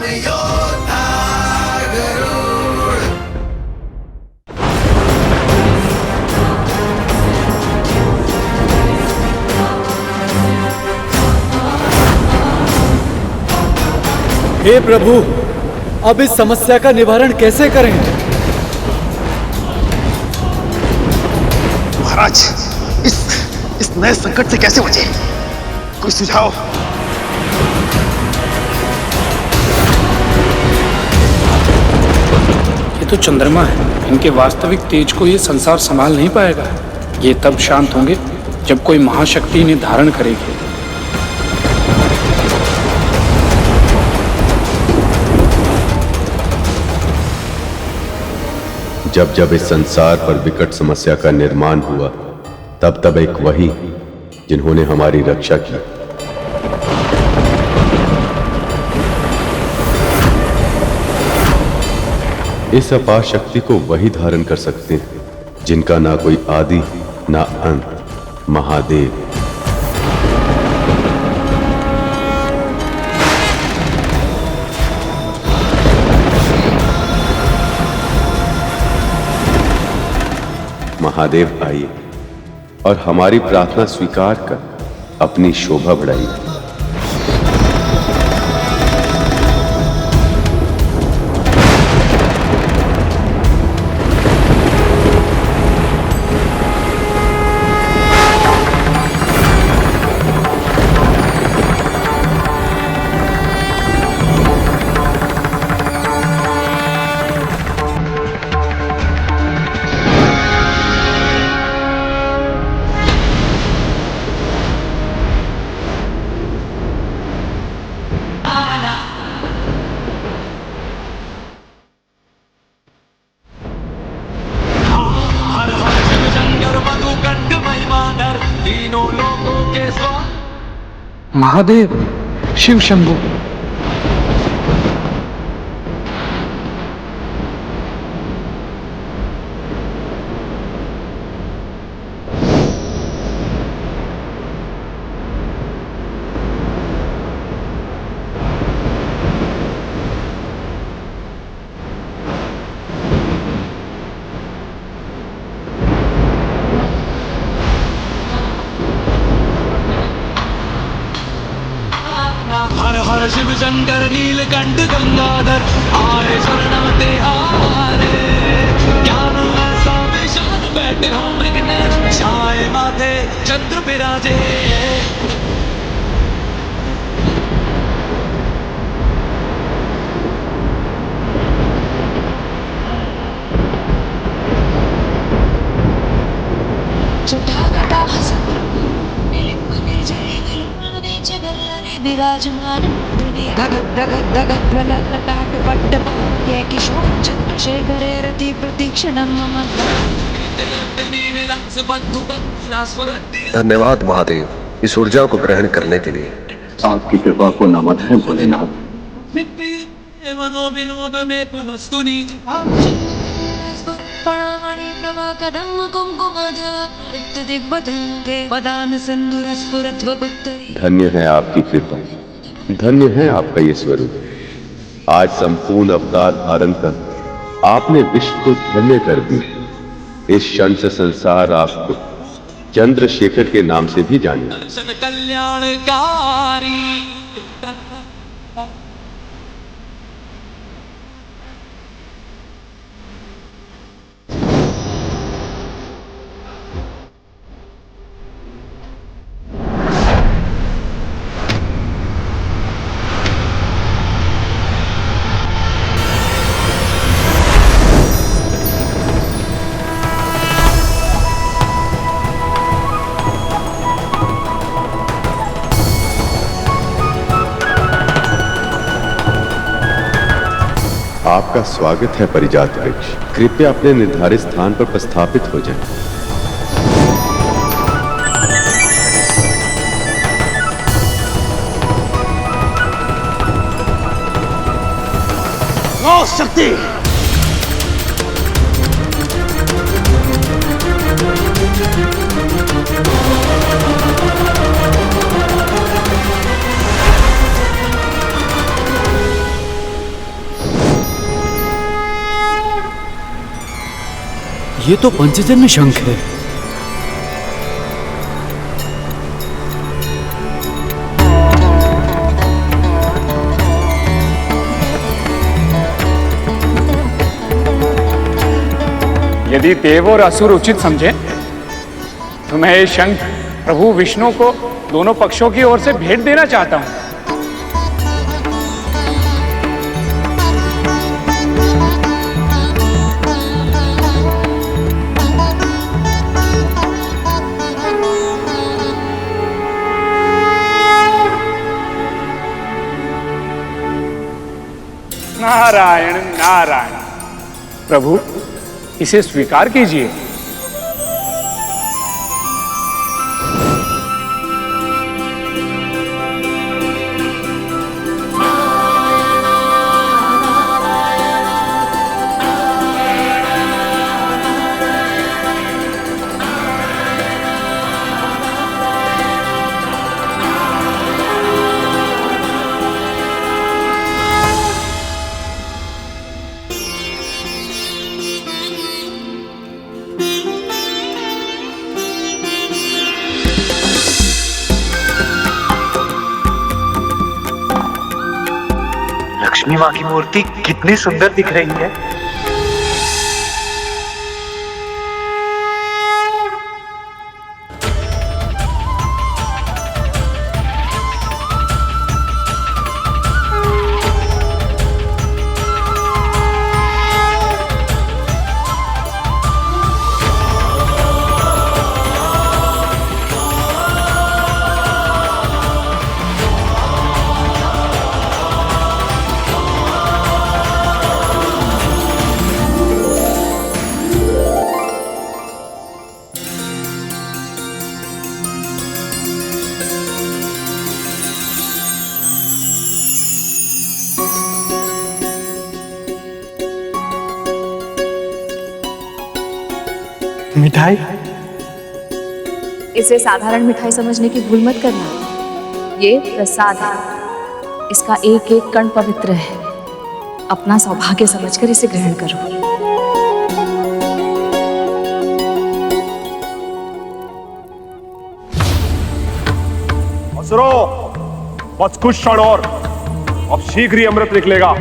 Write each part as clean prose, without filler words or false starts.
योद्धा गरुड़। हे प्रभु, अब इस समस्या का निवारण कैसे करें? महाराज, इस नए संकट से कैसे बचें? कोई सुझाव? ये तो चंद्रमा है। इनके वास्तविक तेज को ये संसार संभाल नहीं पाएगा। ये तब शांत होंगे जब कोई महाशक्ति इन्हें धारण करेगी। जब जब इस संसार पर विकट समस्या का निर्माण हुआ, तब तब एक वही जिन्होंने हमारी रक्षा की। इस अपार शक्ति को वही धारण कर सकते हैं जिनका ना कोई आदि ना अंत, महादेव। महादेव आइए और हमारी प्रार्थना स्वीकार कर अपनी शोभा बढ़ाइए। महादेव, शिव शंभु। शिव शंकर नीलकंठ गंगाधर आए शरणम ते हारे। ज्ञान ऐसा विशाल बैठे हो मृग छाए माथे चंद्र विराजे। विराजमान किशोर चंद्रशेखरे रति प्रतीक्षणं मम। धन्यवाद महादेव, इस ऊर्जा को ग्रहण करने के लिए। आपकी कृपा को नमन है भोलेनाथ। धन्य है आपकी कृपा, धन्य है आपका ये स्वरूप। आज संपूर्ण अवतार धारण कर आपने विश्व को धन्य कर दिया। इस क्षण से संसार आपको चंद्रशेखर के नाम से भी जाने। कल्याणकारी आपका स्वागत है परिजात वृक्ष। कृपया अपने निर्धारित स्थान पर प्रस्थापित हो जाएं। ओ शक्ति! ये तो पंचजन्य शंख है। यदि देव और असुर उचित समझे तो मैं ये शंख प्रभु विष्णु को दोनों पक्षों की ओर से भेंट देना चाहता हूं। नारायण नारायण। प्रभु इसे स्वीकार कीजिए। लक्ष्मी माँ की मूर्ति कितनी सुंदर दिख रही है। मिठाई? इसे साधारण मिठाई समझने की भूल मत करना। ये प्रसाद है। इसका एक एक कण पवित्र है। अपना सौभाग्य समझकर इसे ग्रहण करो। असुरो, बस कुछ क्षण और, अब शीघ्र ही अमृत निकलेगा।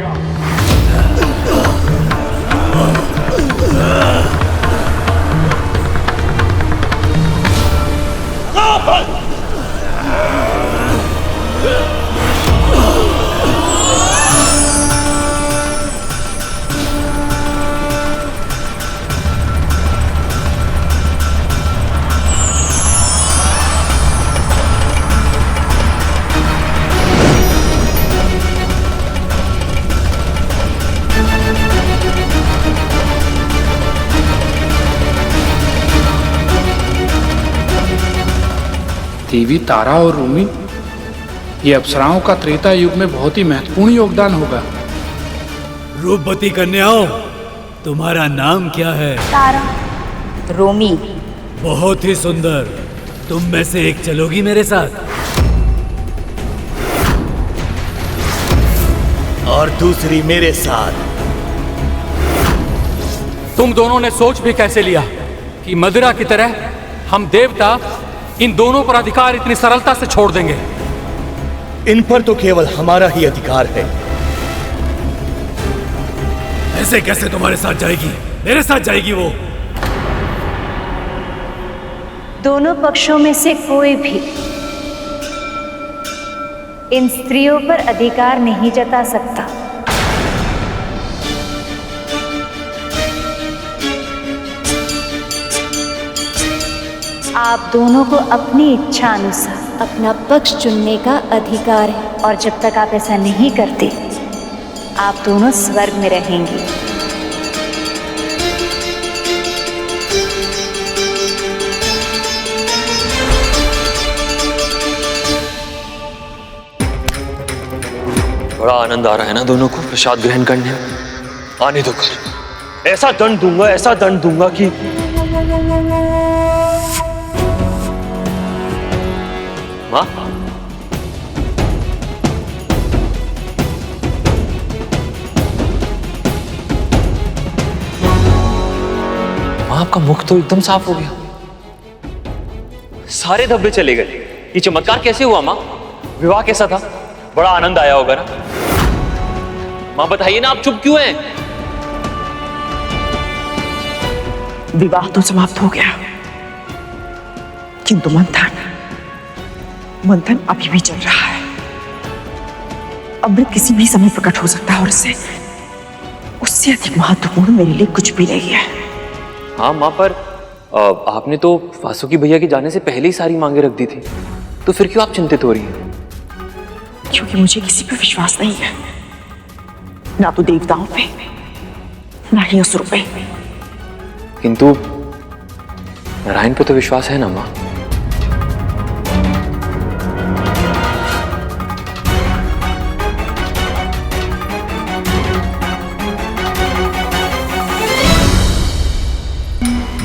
देवी तारा और रूमी, ये अप्सराओं का त्रेता युग में बहुत ही महत्वपूर्ण योगदान होगा। रूपवती कन्याओं, तुम्हारा नाम क्या है? तारा, रोमी। बहुत ही सुंदर। तुम में से एक चलोगी मेरे साथ और दूसरी मेरे साथ। तुम दोनों ने सोच भी कैसे लिया कि मदिरा की तरह हम देवता इन दोनों पर अधिकार इतनी सरलता से छोड़ देंगे? इन पर तो केवल हमारा ही अधिकार है। ऐसे कैसे तुम्हारे साथ जाएगी? मेरे साथ जाएगी वो। दोनों पक्षों में से कोई भी इन स्त्रियों पर अधिकार नहीं जता सकता। आप दोनों को अपनी इच्छा अनुसार अपना पक्ष चुनने का अधिकार है, और जब तक आप ऐसा नहीं करते आप दोनों स्वर्ग में रहेंगे। बड़ा आनंद आ रहा है ना दोनों को प्रसाद ग्रहण करने में। आने दो कर, ऐसा दंड दूंगा कि माँ, माँ आपका मुख तो एकदम साफ हो गया, सारे धब्बे चले गए। ये चमत्कार कैसे हुआ माँ? विवाह कैसा था? बड़ा आनंद आया होगा ना? माँ बताइए ना, आप चुप क्यों हैं? विवाह तो समाप्त हो गया, किंतु मंथन अभी भी चल रहा है। अमृत किसी भी समय प्रकट हो सकता है और उससे अधिक महत्वपूर्ण मेरे लिए कुछ भी नहीं है। हाँ माँ, पर आपने तो वासुकी भैया के जाने से पहले ही सारी मांगे रख दी थी, तो फिर क्यों आप चिंतित हो रही हैं? क्योंकि मुझे किसी पे विश्वास नहीं है, ना तो देवताओं पे, ना ही असुरों पे। किंतु नारायण पे तो विश्वास है ना माँ?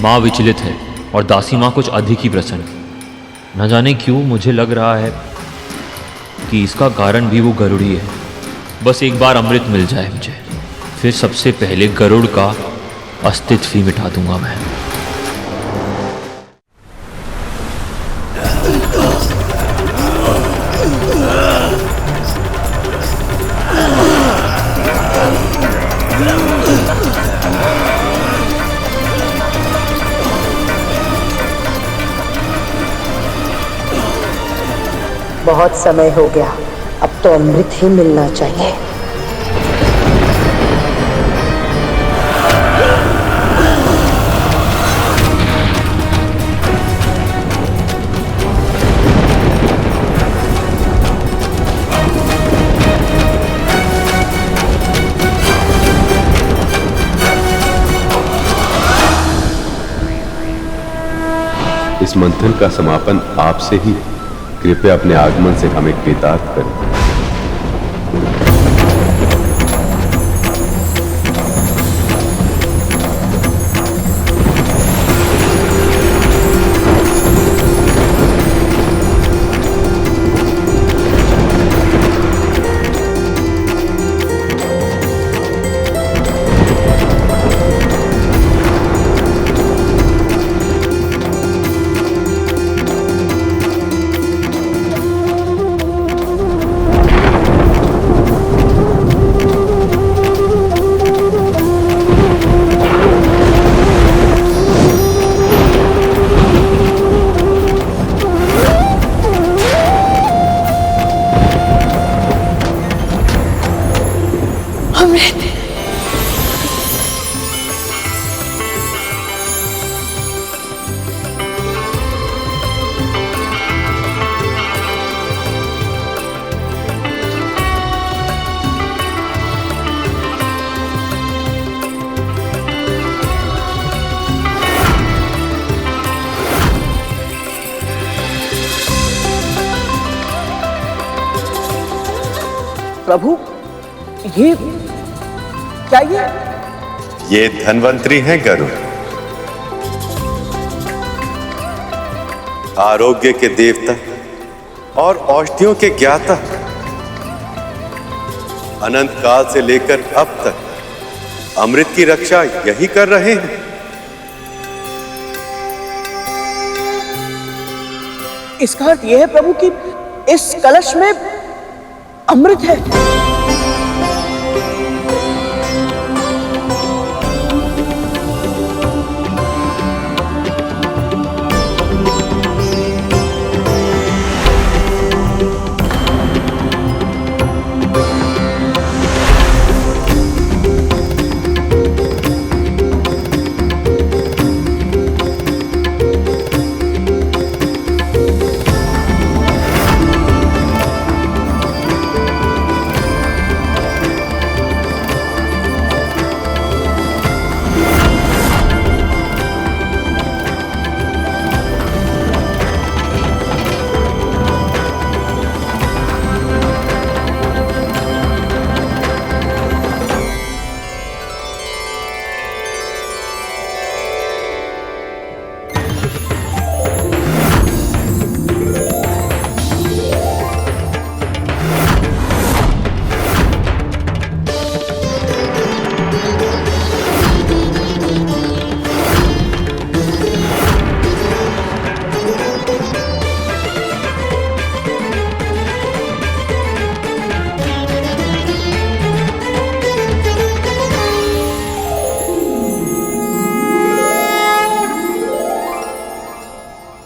माँ विचलित है और दासी माँ कुछ अधिक ही प्रसन्न। न जाने क्यों मुझे लग रहा है कि इसका कारण भी वो गरुड़ी है। बस एक बार अमृत मिल जाए मुझे, फिर सबसे पहले गरुड़ का अस्तित्व ही मिटा दूंगा मैं। बहुत समय हो गया, अब तो अमृत ही मिलना चाहिए। इस मंथन का समापन आपसे ही, कृपया अपने आगमन से हमें कृतार्थ करें। प्रभु, ये क्या? ये धन्वंतरी हैं गरुड़, आरोग्य के देवता और औषधियों के ज्ञाता। अनंत काल से लेकर अब तक अमृत की रक्षा यही कर रहे हैं। इसका अर्थ यह है प्रभु कि इस कलश में अमृत है।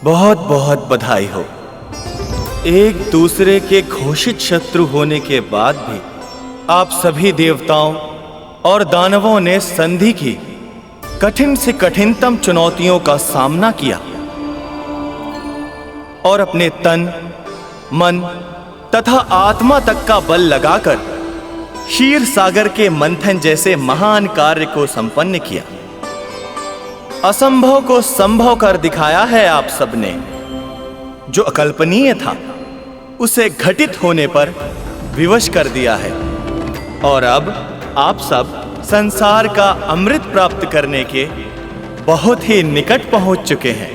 बहुत बहुत बधाई हो। एक दूसरे के घोषित शत्रु होने के बाद भी आप सभी देवताओं और दानवों ने संधि की कठिन से कठिनतम चुनौतियों का सामना किया और अपने तन, मन तथा आत्मा तक का बल लगाकर क्षीर सागर के मंथन जैसे महान कार्य को संपन्न किया। असंभव को संभव कर दिखाया है आप सबने। जो अकल्पनीय था उसे घटित होने पर विवश कर दिया है और अब आप सब संसार का अमृत प्राप्त करने के बहुत ही निकट पहुंच चुके हैं।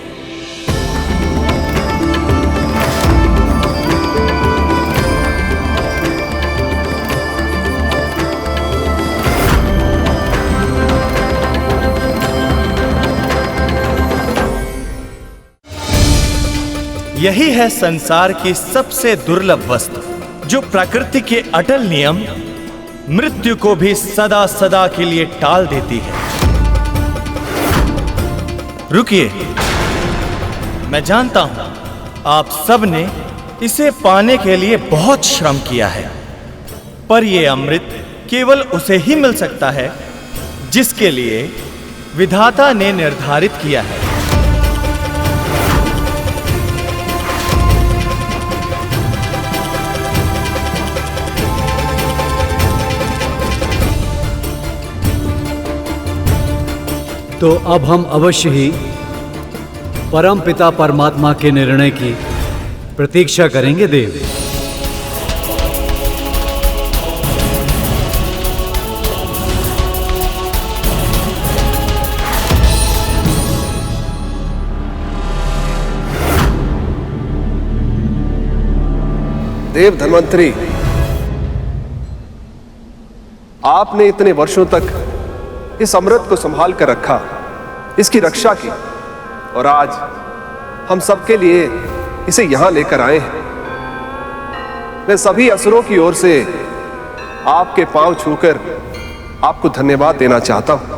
यही है संसार की सबसे दुर्लभ वस्तु, जो प्रकृति के अटल नियम मृत्यु को भी सदा सदा के लिए टाल देती है। रुकिए, मैं जानता हूं आप सब ने इसे पाने के लिए बहुत श्रम किया है, पर यह अमृत केवल उसे ही मिल सकता है जिसके लिए विधाता ने निर्धारित किया है। तो अब हम अवश्य ही परम पिता परमात्मा के निर्णय की प्रतीक्षा करेंगे देव। देव धन्वंतरी, आपने इतने वर्षों तक इस अमृत को संभाल कर रखा, इसकी रक्षा की, और आज हम सबके लिए इसे यहां लेकर आए हैं। मैं सभी असुरों की ओर से आपके पांव छूकर आपको धन्यवाद देना चाहता हूं।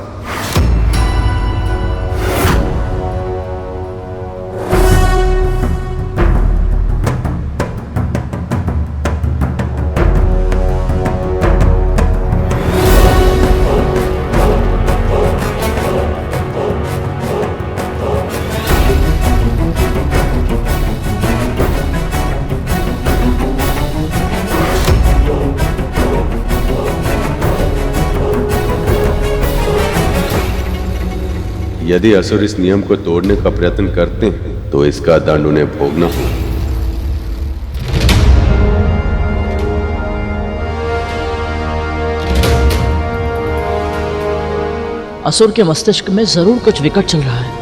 यदि असुर इस नियम को तोड़ने का प्रयत्न करते हैं तो इसका दंड उन्हें भोगना होगा। असुर के मस्तिष्क में जरूर कुछ विकट चल रहा है।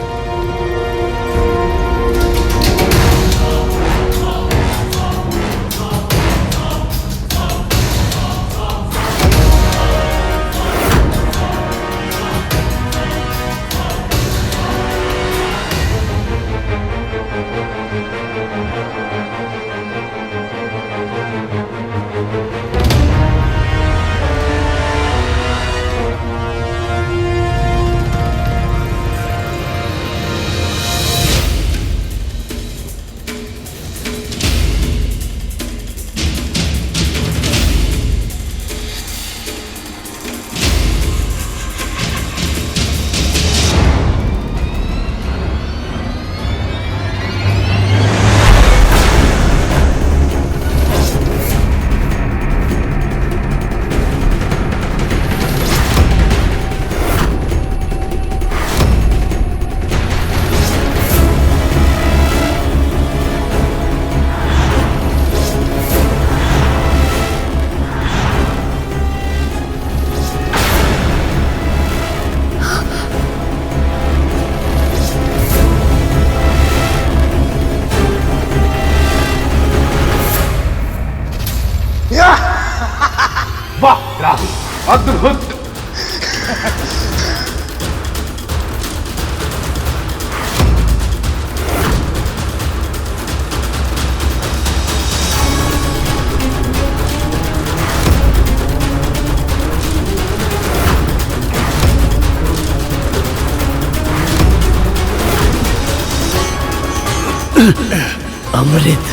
वाह, अद्भुत। अमृत।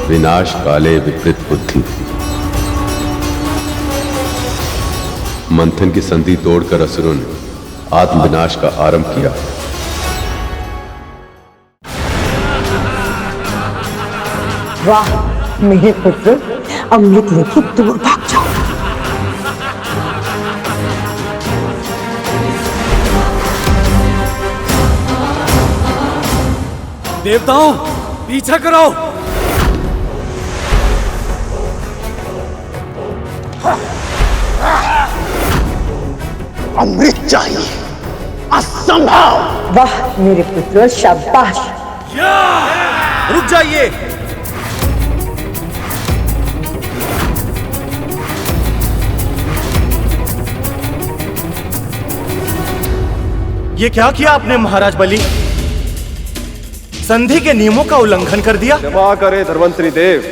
विनाश काले विपरीत बुद्धि। मंथन की संधि तोड़कर असुरों ने आत्मविनाश का आरंभ किया। वाह मेरे पुत्र, अमृत लेके दूर भाग जाओ। देवताओं, पीछा करो। अमृत चाहिए, असंभव। वाह मेरे पुत्र, शाबाश। रुक जाइए। ये क्या किया आपने महाराज बलि? संधि के नियमों का उल्लंघन कर दिया। क्षमा करे धर्मंतरी देव,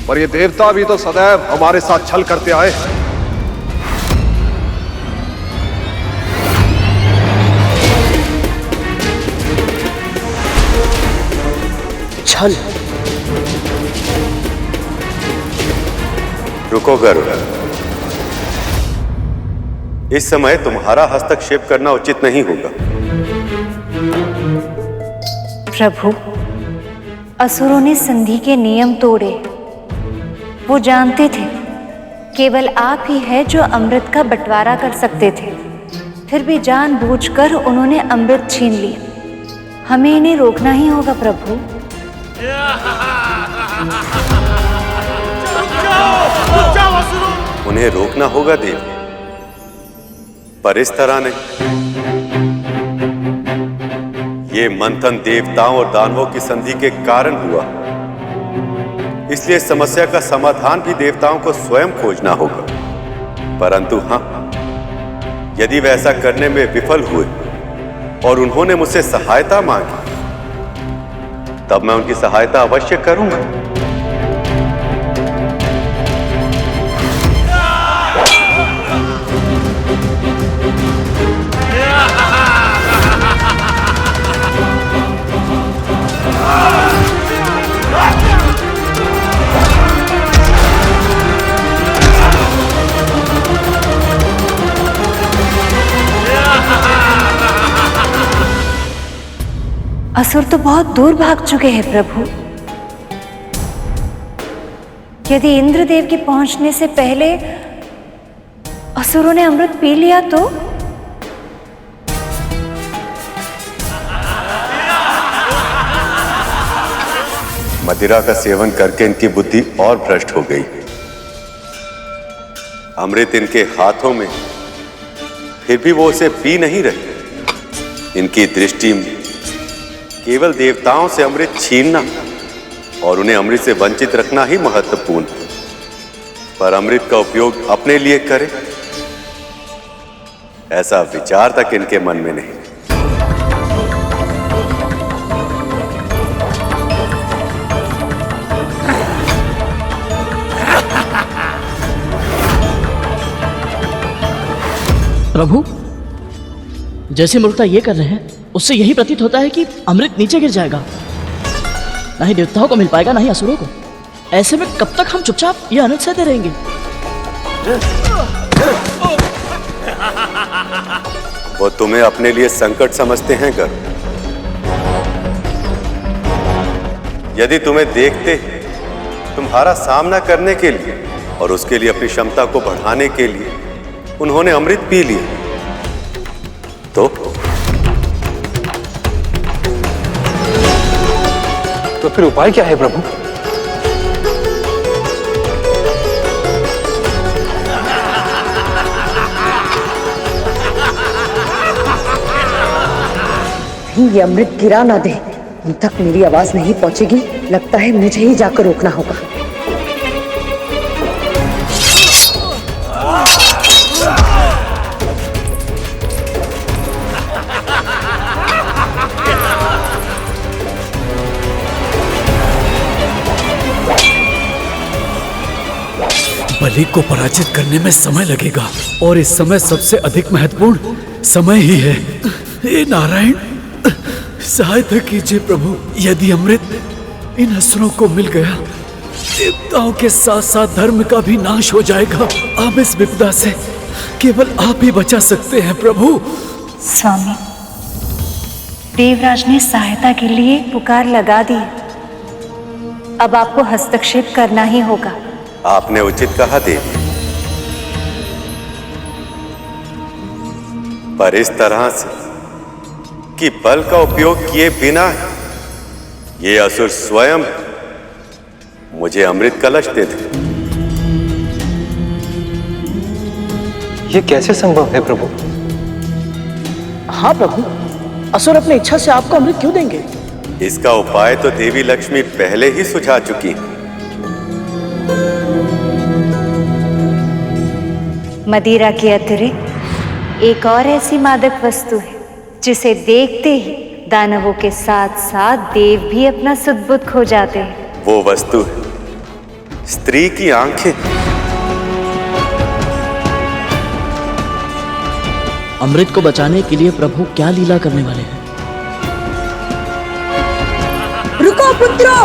पर ये देवता भी तो सदैव हमारे साथ छल करते आए हैं। छल? रुको गरुड़, इस समय तुम्हारा हस्तक्षेप करना उचित नहीं होगा। प्रभु, असुरों ने संधि के नियम तोड़े। वो जानते थे केवल आप ही है जो अमृत का बंटवारा कर सकते थे, फिर भी जानबूझकर उन्होंने अमृत छीन लिया। हमें इन्हें रोकना ही होगा प्रभु। उन्हें रोकना होगा देव, पर इस तरह नहीं। ये मंथन देवताओं और दानवों की संधि के कारण हुआ, इसलिए समस्या का समाधान भी देवताओं को स्वयं खोजना होगा। परंतु हां, यदि वे ऐसा करने में विफल हुए और उन्होंने मुझसे सहायता मांगी, तब मैं उनकी सहायता अवश्य करूंगा। असुर तो बहुत दूर भाग चुके हैं प्रभु। यदि इंद्रदेव के पहुंचने से पहले असुरों ने अमृत पी लिया तो? मदिरा का सेवन करके इनकी बुद्धि और भ्रष्ट हो गई। अमृत इनके हाथों में, फिर भी वो उसे पी नहीं रहे। इनकी दृष्टि में केवल देवताओं से अमृत छीनना और उन्हें अमृत से वंचित रखना ही महत्वपूर्ण है, पर अमृत का उपयोग अपने लिए करें, ऐसा विचार तक इनके मन में नहीं। प्रभु, जैसे मूर्खता ये कर रहे हैं, उससे यही प्रतीत होता है कि अमृत नीचे गिर जाएगा। ना ही देवताओं को मिल पाएगा, ना ही असुरों को। ऐसे में कब तक हम चुपचाप ये अनर्थ सहते रहेंगे? वो तुम्हें अपने लिए संकट समझते हैं कर। यदि तुम्हें देखते तुम्हारा सामना करने के लिए और उसके लिए अपनी क्षमता को बढ़ाने के लिए उन्होंने अमृत पी लिया, तो फिर उपाय क्या है प्रभु? ये अमृत गिरा ना दे। उन तक मेरी आवाज नहीं पहुंचेगी। लगता है मुझे ही जाकर रोकना होगा। बलि को पराजित करने में समय लगेगा और इस समय सबसे अधिक महत्वपूर्ण समय ही है। हे नारायण, सहायता कीजिए प्रभु। यदि अमृत इन असुरों को मिल गया, देवताओं के साथ साथ धर्म का भी नाश हो जाएगा। अब इस विपदा से केवल आप ही बचा सकते हैं प्रभु। स्वामी, देवराज ने सहायता के लिए पुकार लगा दी। अब आपको हस्तक्षेप करना ही होगा। आपने उचित कहा देवी, पर इस तरह से कि बल का उपयोग किए बिना ये असुर स्वयं मुझे अमृत कलश दे दे। ये कैसे संभव है प्रभु? हाँ प्रभु, असुर अपनी इच्छा से आपको अमृत क्यों देंगे? इसका उपाय तो देवी लक्ष्मी पहले ही सुझा चुकी है। मदिरा के अतिरिक्त एक और ऐसी मादक वस्तु है जिसे देखते ही दानवों के साथ साथ देव भी अपना सुध-बुध खो जाते हैं। वो वस्तु है स्त्री की आंखें। अमृत को बचाने के लिए प्रभु क्या लीला करने वाले हैं? रुको पुत्रों!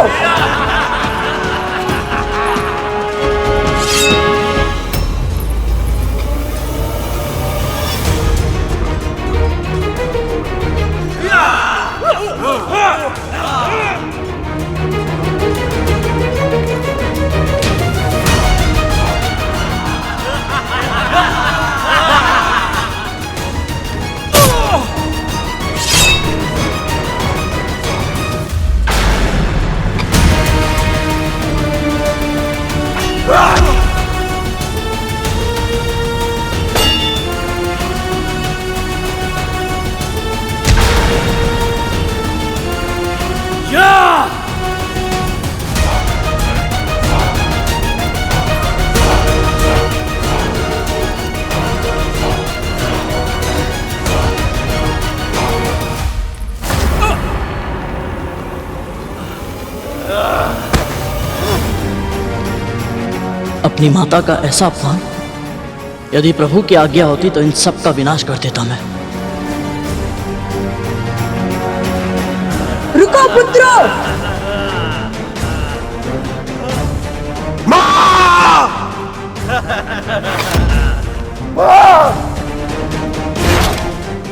अपनी माता का ऐसा अपमान! यदि प्रभु की आज्ञा होती तो इन सब का विनाश कर देता मैं। रुको पुत्रों!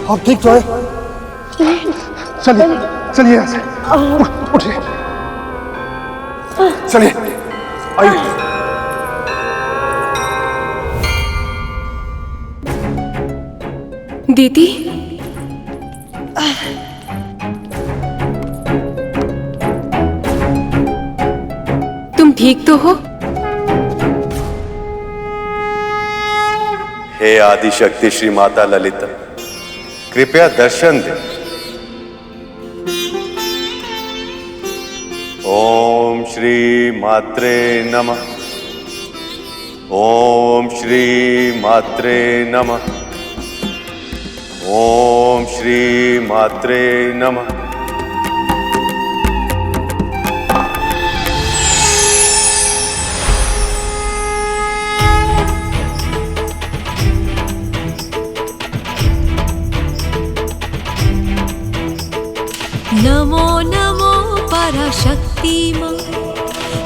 आप ठीक तो है? चलिए चलिए यहाँ से उठिए। चलिए आइए। दीदी, तुम ठीक तो हो? हे आदिशक्ति श्री माता ललिता, कृपया दर्शन दे। ओम श्री मात्रे नमः। ओम श्री मात्रे नमः। ओम श्री मात्रे नमः। नमो नमो पराशक्ति मां,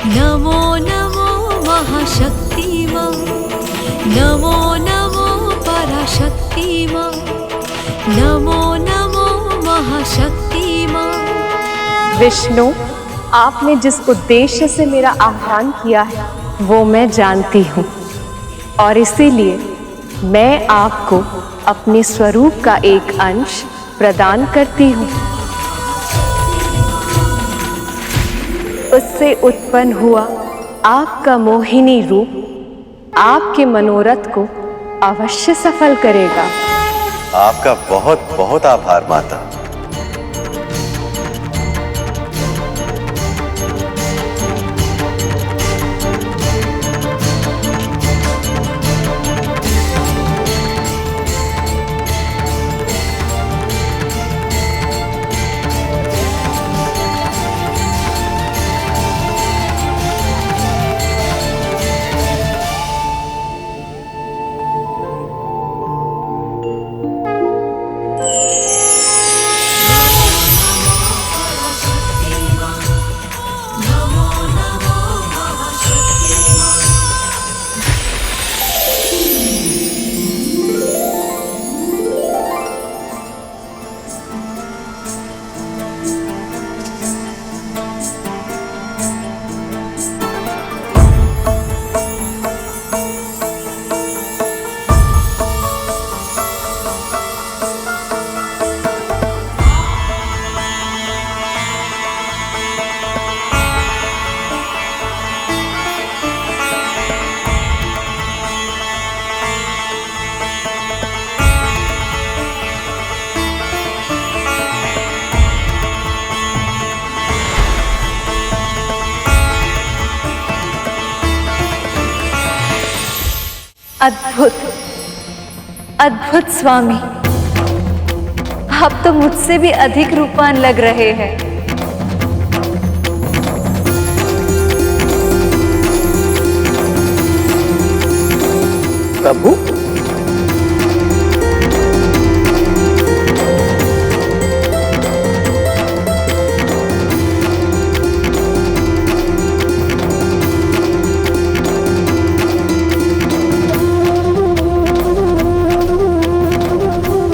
नमो नमो महाशक्ति मां, नमो नमो पराशक्ति मां, नमो नमो महाशक्ति मां। विष्णु, आपने जिस उद्देश्य से मेरा आह्वान किया है वो मैं जानती हूँ और इसीलिए मैं आपको अपने स्वरूप का एक अंश प्रदान करती हूँ। उससे उत्पन्न हुआ आपका मोहिनी रूप आपके मनोरथ को अवश्य सफल करेगा। आपका बहुत बहुत आभार माता। अद्भुत, अद्भुत स्वामी, आप तो मुझसे भी अधिक रूपवान लग रहे हैं। प्रभु,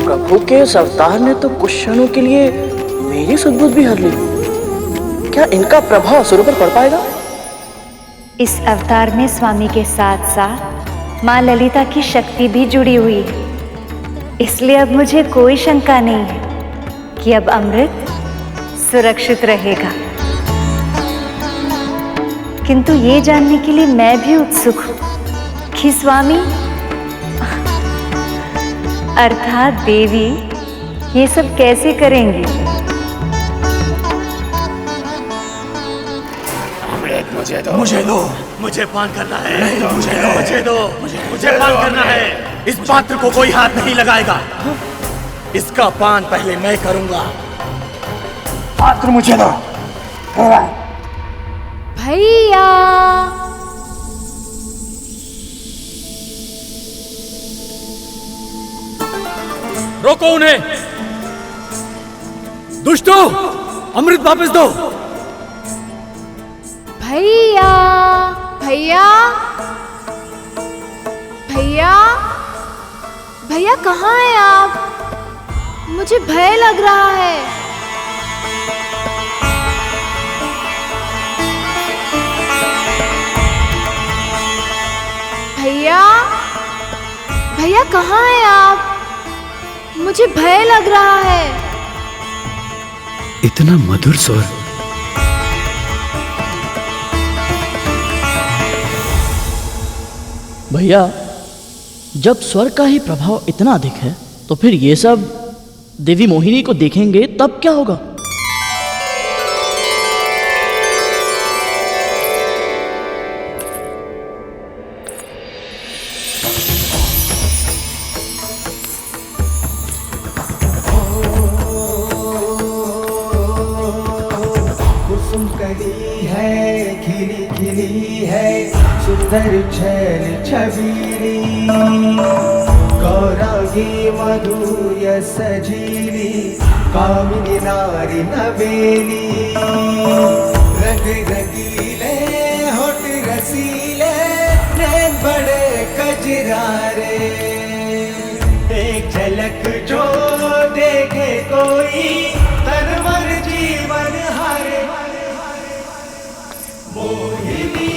प्रभु के इस अवतार ने तो कुछ क्षणों के लिए मेरी सद्बुद्धि भी हर ली। क्या इनका प्रभाव असुरों पर पड़ पाएगा? इस अवतार में स्वामी के साथ साथ माँ ललिता की शक्ति भी जुड़ी हुई है, इसलिए अब मुझे कोई शंका नहीं है कि अब अमृत सुरक्षित रहेगा। किंतु ये जानने के लिए मैं भी उत्सुक हूँ कि स्वामी अर्थात देवी ये सब कैसे करेंगी? अमृत मुझे दो, मुझे दो, मुझे पान करना है। नहीं दो, मुझे दो, मुझे दो, मुझे पान करना है। इस पात्र को कोई हाथ नहीं लगाएगा, इसका पान पहले मैं करूंगा। पात्र मुझे दो। भैया रोको उन्हें! दुष्टों, अमृत वापस दो! भैया भैया भैया भैया कहाँ हैं आप? मुझे भय लग रहा है। भैया भैया कहाँ हैं आप? मुझे भय लग रहा है। इतना मधुर स्वर। भैया, जब स्वर का ही प्रभाव इतना अधिक है तो फिर ये सब देवी मोहिनी को देखेंगे तब क्या होगा? छबीली गौरांगी मधुर्य सजीली कामिनी नारी नवेली रंग रंगीले होठ रसीले नैन बड़े कजरारे एक झलक जो देखे कोई तन मन जीवन हारे मोहिनी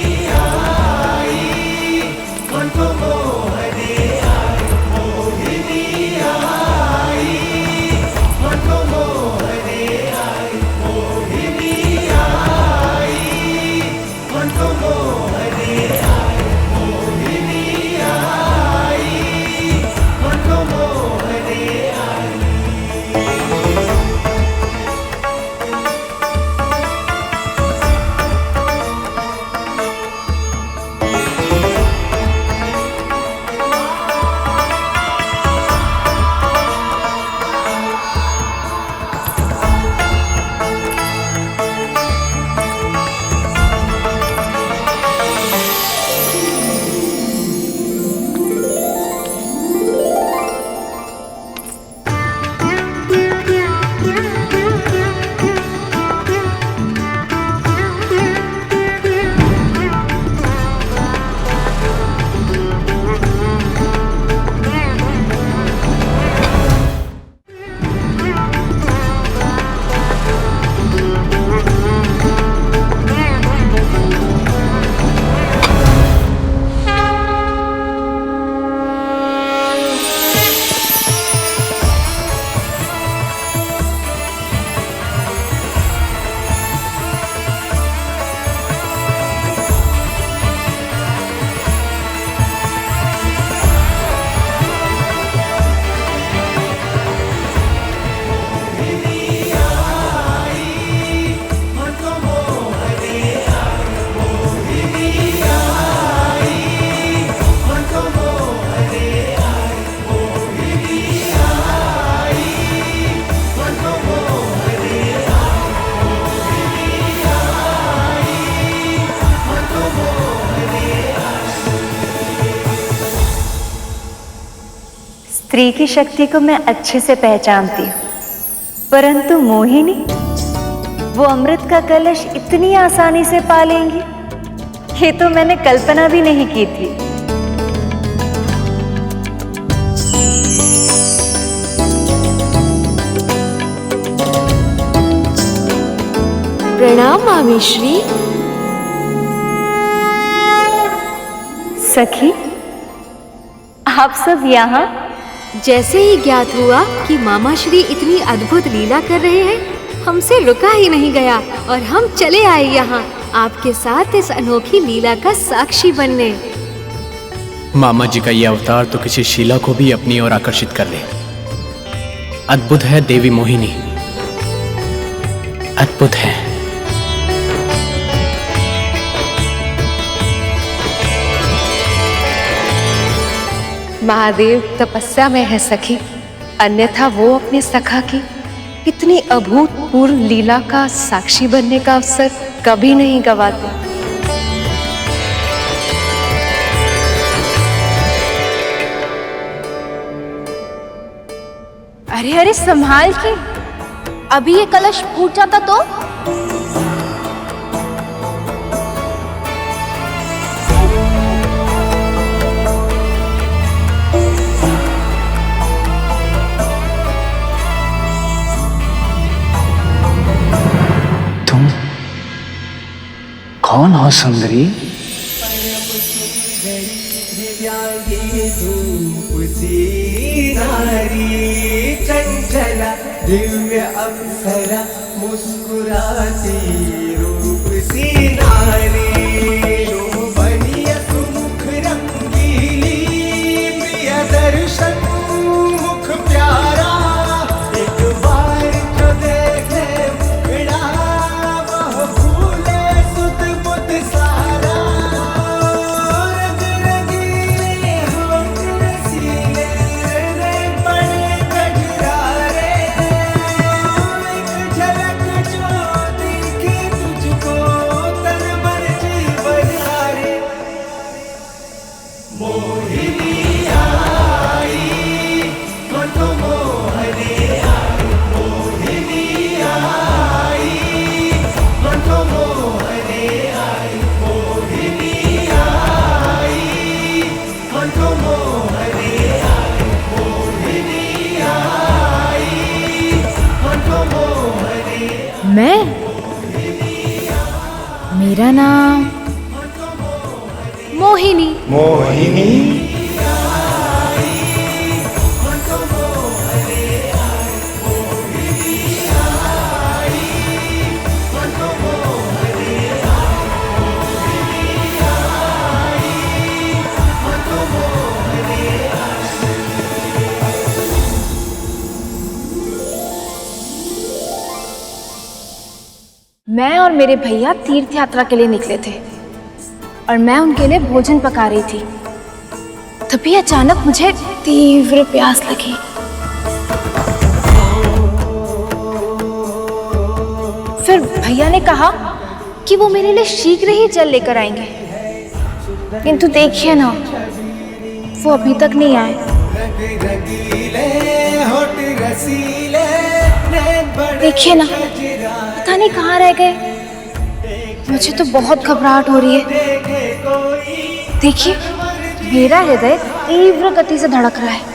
स्त्री की शक्ति को मैं अच्छे से पहचानती हूँ, परंतु मोहिनी वो अमृत का कलश इतनी आसानी से पा लेंगी, ये तो मैंने कल्पना भी नहीं की थी। प्रणाम मामी श्री। सखी, आप सब यहाँ? जैसे ही ज्ञात हुआ कि मामा श्री इतनी अद्भुत लीला कर रहे हैं, हमसे रुका ही नहीं गया और हम चले आए यहाँ आपके साथ इस अनोखी लीला का साक्षी बनने। मामा जी का ये अवतार तो किसी शीला को भी अपनी ओर आकर्षित कर ले। अद्भुत है देवी मोहिनी, अद्भुत है। महादेव तपस्या में है सखी, अन्यथा वो अपने सखा की इतनी अभूतपूर्व लीला का साक्षी बनने का अवसर कभी नहीं गवाते। अरे अरे संभाल के, अभी ये कलश फूट जाता तो। कौन हो सुंदरी? चंचला दिव्य अप्सरा मुस्कुराती रूप सी नारी, बनिया सुमुख रंगीली प्रिय दर्शन मुख प्यारा, एक बार जो देखे मुखड़ा वह भूले सुध बुध सारा, रंग रंगीले होठ रसीले रे बड़े गजरारे, एक झलक जो दिखे तुझको तन मर्जी बजारे, मोहिनी आई मन तो मोहने आई, मोहिनी आई मन तो मोहने आई, मोहिनी आई मन तो मोहने आई, मोहिनी आई मन तो मोहने। मैं? मेरा नाम मोहिनी। मोहिनी मैं और मेरे भैया तीर्थ यात्रा के लिए निकले थे और मैं उनके लिए भोजन पका रही थी। तभी अचानक मुझे तीव्र प्यास लगी। फिर भैया ने कहा कि वो मेरे लिए शीघ्र ही जल लेकर आएंगे, किंतु देखिए ना, वो अभी तक नहीं आए। देखिए ना, पता नहीं कहाँ रह गए। मुझे तो बहुत घबराहट हो रही है। देखिए, मेरा हृदय तीव्र गति से धड़क रहा है।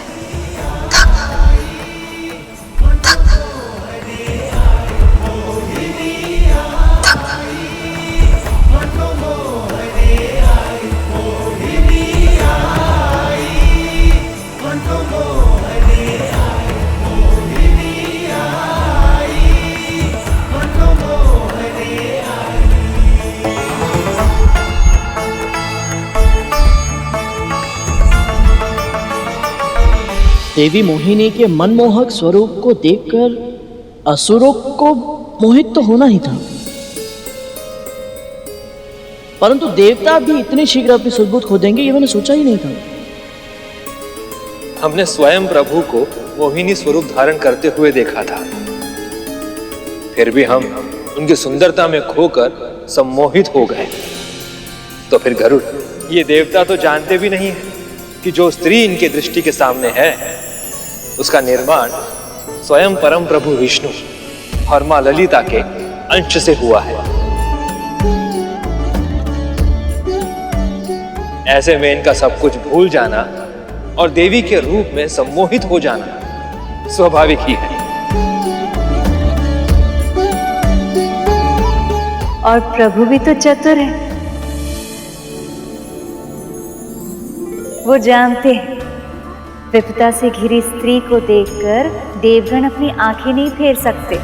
देवी मोहिनी के मनमोहक स्वरूप को देखकर असुरों को मोहित तो होना ही था, परंतु देवता भी इतनी शीघ्र अपनी सुदबुद खो देंगे ये मैंने सोचा ही नहीं था। हमने स्वयं प्रभु को मोहिनी स्वरूप धारण करते हुए देखा था, फिर भी हम उनकी सुंदरता में खोकर सम्मोहित हो गए। तो फिर गरुड़, ये देवता तो जानते भी नहीं है कि जो स्त्री इनके दृष्टि के सामने है उसका निर्माण स्वयं परम प्रभु विष्णु और मां ललिता के अंश से हुआ है। ऐसे में इनका सब कुछ भूल जाना और देवी के रूप में सम्मोहित हो जाना स्वाभाविक ही है। और प्रभु भी तो चतुर है। वो जानते हैं विपदा से घिरी स्त्री को देखकर देवगण अपनी आंखें नहीं फेर सकते।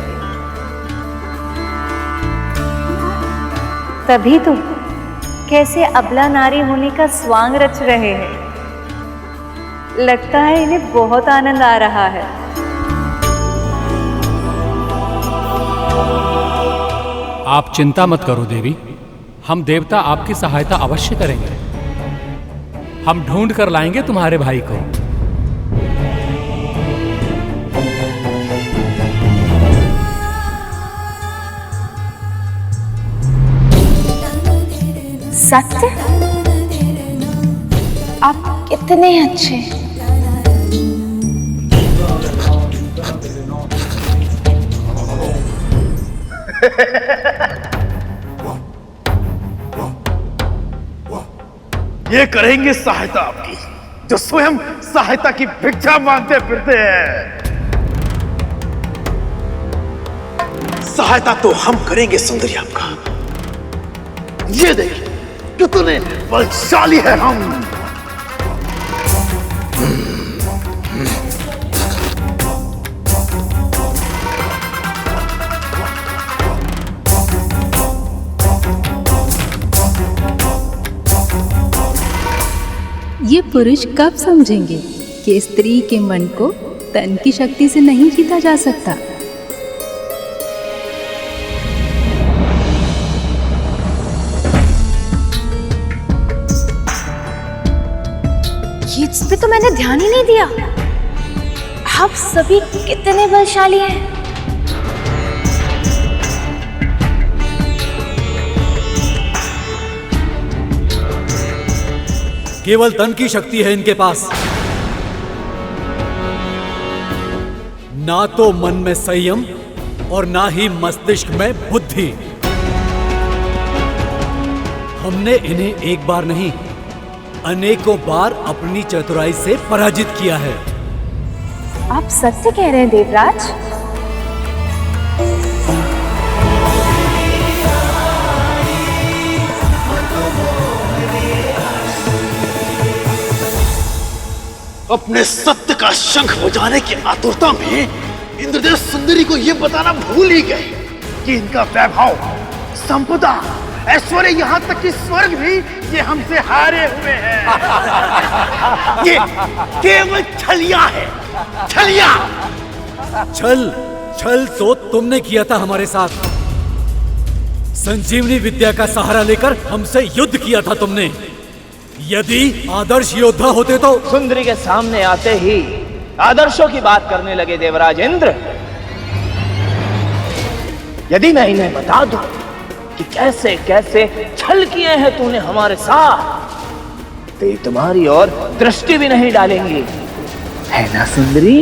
तभी तो कैसे अबला नारी होने का स्वांग रच रहे हैं। लगता है इन्हें बहुत आनंद आ रहा है। आप चिंता मत करो देवी, हम देवता आपकी सहायता अवश्य करेंगे। हम ढूंढ कर लाएंगे तुम्हारे भाई को। सत्य? आप कितने अच्छे। ये करेंगे सहायता आपकी, जो स्वयं सहायता की भिक्षा मांगते फिरते हैं। सहायता तो हम करेंगे सुंदरी आपका। ये देखिए कितने बलशाली है हम। ये पुरुष कब समझेंगे कि स्त्री के मन को तन की शक्ति से नहीं जीता जा सकता। इस पे तो मैंने ध्यान ही नहीं दिया। आप सभी कितने बलशाली हैं। केवल तन की शक्ति है इनके पास, ना तो मन में संयम और ना ही मस्तिष्क में बुद्धि। हमने इन्हें एक बार नहीं अनेकों बार अपनी चतुराई से पराजित किया है। आप सत्य कह रहे हैं देवराज? अपने सत्य का शंख बजाने की आतुरता में इंद्रदेव सुंदरी को यह बताना भूल ही गए कि इनका वैभव, संपदा, ऐश्वर्य, यहाँ तक कि स्वर्ग भी ये हमसे हारे हुए हैं। ये केवल छलिया है, छलिया। छल तो तुमने किया था हमारे साथ। संजीवनी विद्या का सहारा लेकर हमसे युद्ध किया था तुमने। यदि आदर्श योद्धा होते तो। सुंदरी के सामने आते ही आदर्शों की बात करने लगे देवराज इंद्र। यदि मैं इन्हें बता दूं कि कैसे कैसे छल किए हैं तूने हमारे साथ, तो ये तुम्हारी ओर दृष्टि भी नहीं डालेंगी, है ना सुंदरी?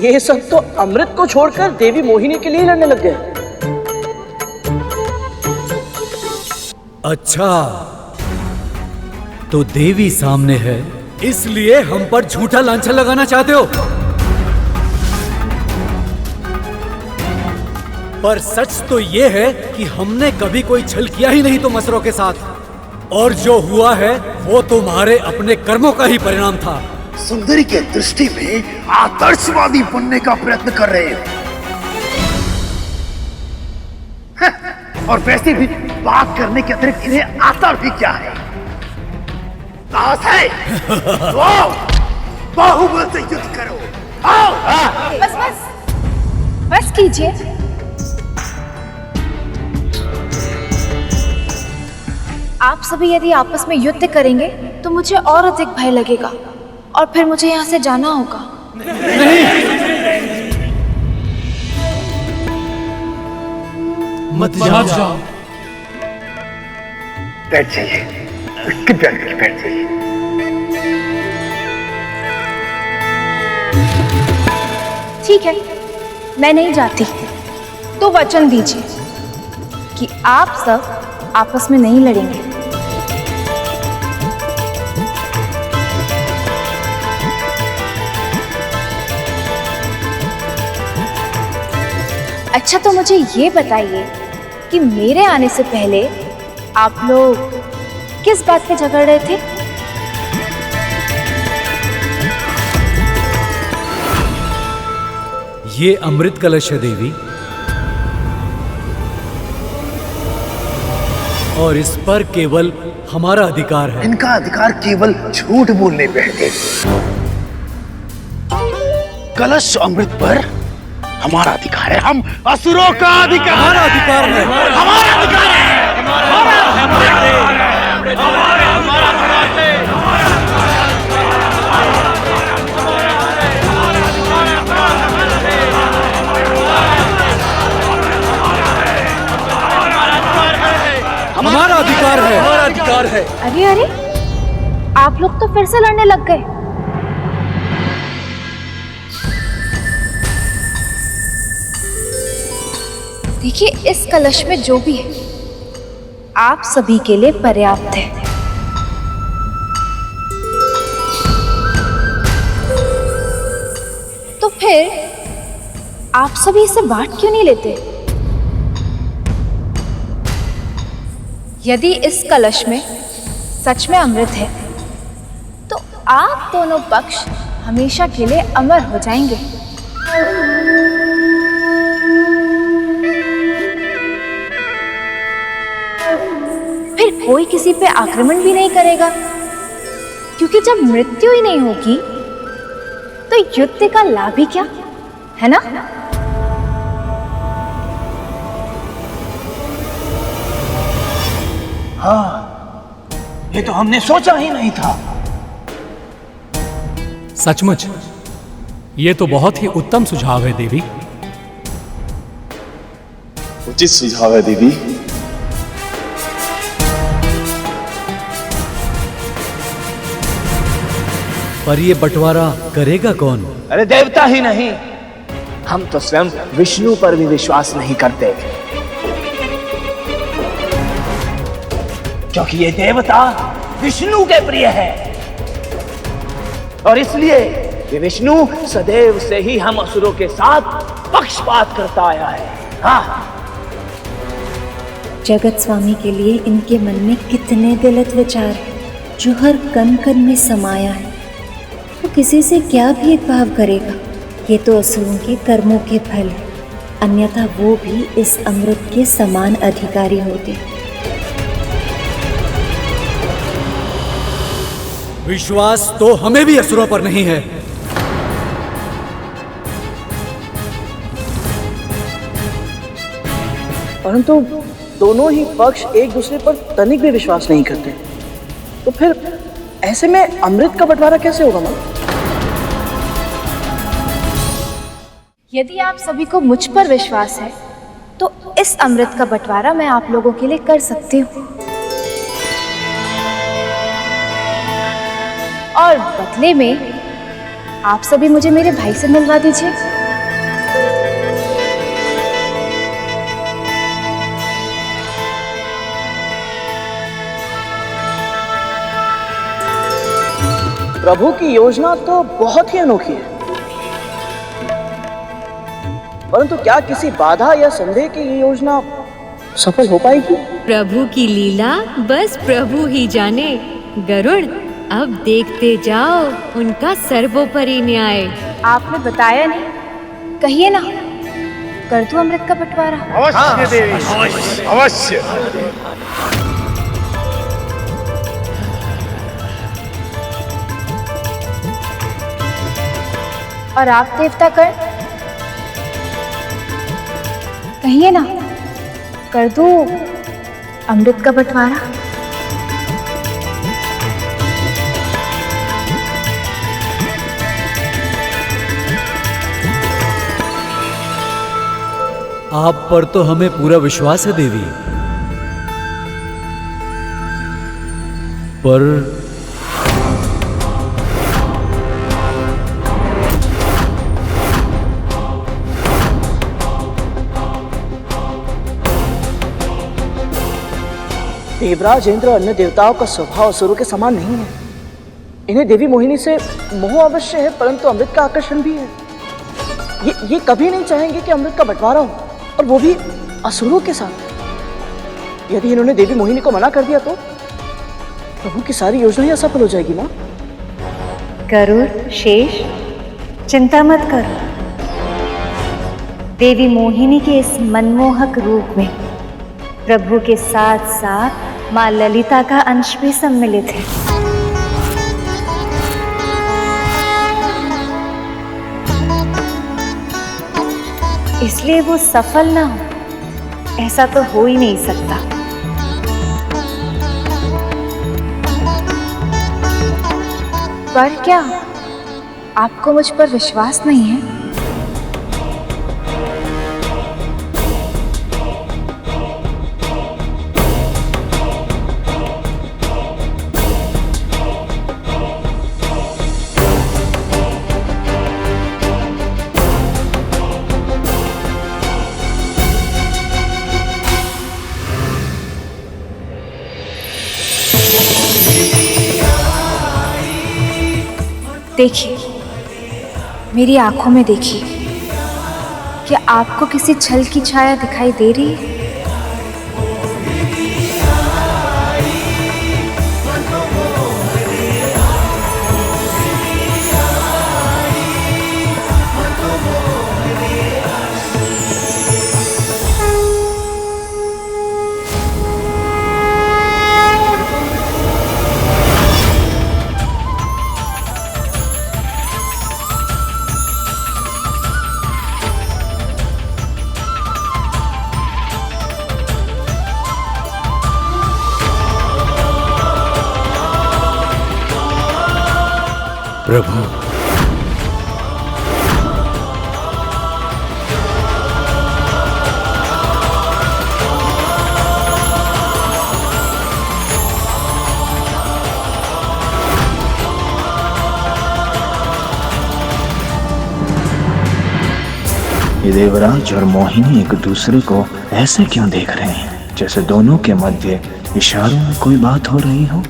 ये सब तो अमृत को छोड़कर देवी मोहिनी के लिए लड़ने लग गए। अच्छा, तो देवी सामने है, इसलिए हम पर झूठा लांछन लगाना चाहते हो। पर सच तो यह है कि हमने कभी कोई छल किया ही नहीं तुम असुरों के साथ, और जो हुआ है वो तुम्हारे अपने कर्मों का ही परिणाम था। सुंदरी के दृष्टि में आदर्शवादी बनने का प्रयत्न कर रहे हो, और वैसे भी बात करने के अतिरिक्त इन्हें आता भी क्या है? साहस है तो बाहुबल से युद्ध करो। आओ। बस बस बस कीजिए। आप सभी यदि आपस में युद्ध करेंगे तो मुझे और अधिक भय लगेगा और फिर मुझे यहाँ से जाना होगा। मत जाओ। बैठ जाइए, बैठ जाइए। ठीक है, मैं नहीं जाती। तो वचन दीजिए कि आप सब आपस में नहीं लड़ेंगे। अच्छा, तो मुझे ये बताइए कि मेरे आने से पहले आप लोग किस बात पे झगड़ रहे थे? ये अमृत कलश है देवी, और इस पर केवल हमारा अधिकार है। इनका अधिकार केवल झूठ बोलने पे है। कलश अमृत पर हमारा अधिकार है। हम असुरों का अधिकार, हमारा अधिकार है, हमारा अधिकार है। हमारा अधिकार है, हमारा अधिकार है। अरे अरे, आप लोग तो फिर से लड़ने लग गए। देखिए, इस कलश में जो भी है आप सभी के लिए पर्याप्त है। तो फिर आप सभी इसे बांट क्यों नहीं लेते? यदि इस कलश में सच में अमृत है तो आप दोनों पक्ष हमेशा के लिए अमर हो जाएंगे। फिर कोई किसी पे आक्रमण भी नहीं करेगा, क्योंकि जब मृत्यु ही नहीं होगी तो युद्ध का लाभ ही क्या, है ना? हाँ, ये तो हमने सोचा ही नहीं था। सचमुच ये तो बहुत ही उत्तम सुझाव है देवी। उचित सुझाव है देवी। पर ये बंटवारा करेगा कौन? अरे देवता ही नहीं, हम तो स्वयं विष्णु पर भी विश्वास नहीं करते, क्योंकि ये देवता विष्णु के प्रिय है, और इसलिए ये विष्णु सदैव से ही हम असुरों के साथ पक्षपात करता आया है। हाँ, जगत स्वामी के लिए इनके मन में कितने गलत विचार हैं, जो हर कण कण में समाया है। वो किसी से क्या भेदभाव करेगा? ये तो असुरों के कर्मों के फल है, अन्यथा वो भी इस अमृत के समान अधिकारी होते। विश्वास तो हमें भी असुरों पर नहीं है। परंतु दोनों ही पक्ष एक दूसरे पर तनिक भी विश्वास नहीं करते, तो फिर ऐसे में अमृत का बंटवारा कैसे होगा मां? यदि आप सभी को मुझ पर विश्वास है तो इस अमृत का बंटवारा मैं आप लोगों के लिए कर सकती हूँ, और बदले में आप सभी मुझे मेरे भाई से मिलवा दीजिए। प्रभु की योजना तो बहुत ही अनोखी है, परंतु क्या किसी बाधा या संदेह की ये योजना सफल हो पाएगी? प्रभु की लीला बस प्रभु ही जाने। गरुड़, अब देखते जाओ उनका सर्वोपरि न्याय। आपने बताया नहीं, कहिए ना, कर दूं अमृत का बंटवारा? अवश्य देवी, अवश्य। और आप देवता कर, कहिए ना, कर दूं अमृत का बंटवारा? आप पर तो हमें पूरा विश्वास है देवी, पर देवराज इंद्र और अन्य देवताओं का स्वभाव असुरों के समान नहीं है। इन्हें देवी मोहिनी से मोह अवश्य है, परंतु अमृत का आकर्षण भी है। ये कभी नहीं चाहेंगे कि अमृत का बंटवारा हो, और वो भी असुरों के साथ। यदि इन्होंने देवी मोहिनी को मना कर दिया तो प्रभु की सारी योजना ही असफल हो जाएगी माँ। गरुड़, शेष, चिंता मत करो। देवी मोहिनी के इस मनमोहक रूप में प्रभु के साथ साथ माँ ललिता का अंश भी सम्मिलित है। इसलिए वो सफल ना हो, ऐसा तो हो ही नहीं सकता। पर क्या आपको मुझ पर विश्वास नहीं है? देखिए, मेरी आंखों में देखिए, क्या आपको किसी छल की छाया दिखाई दे रही है? प्रभु, ये देवराज और मोहिनी एक दूसरे को ऐसे क्यों देख रहे हैं, जैसे दोनों के मध्य इशारों में कोई बात हो रही हो।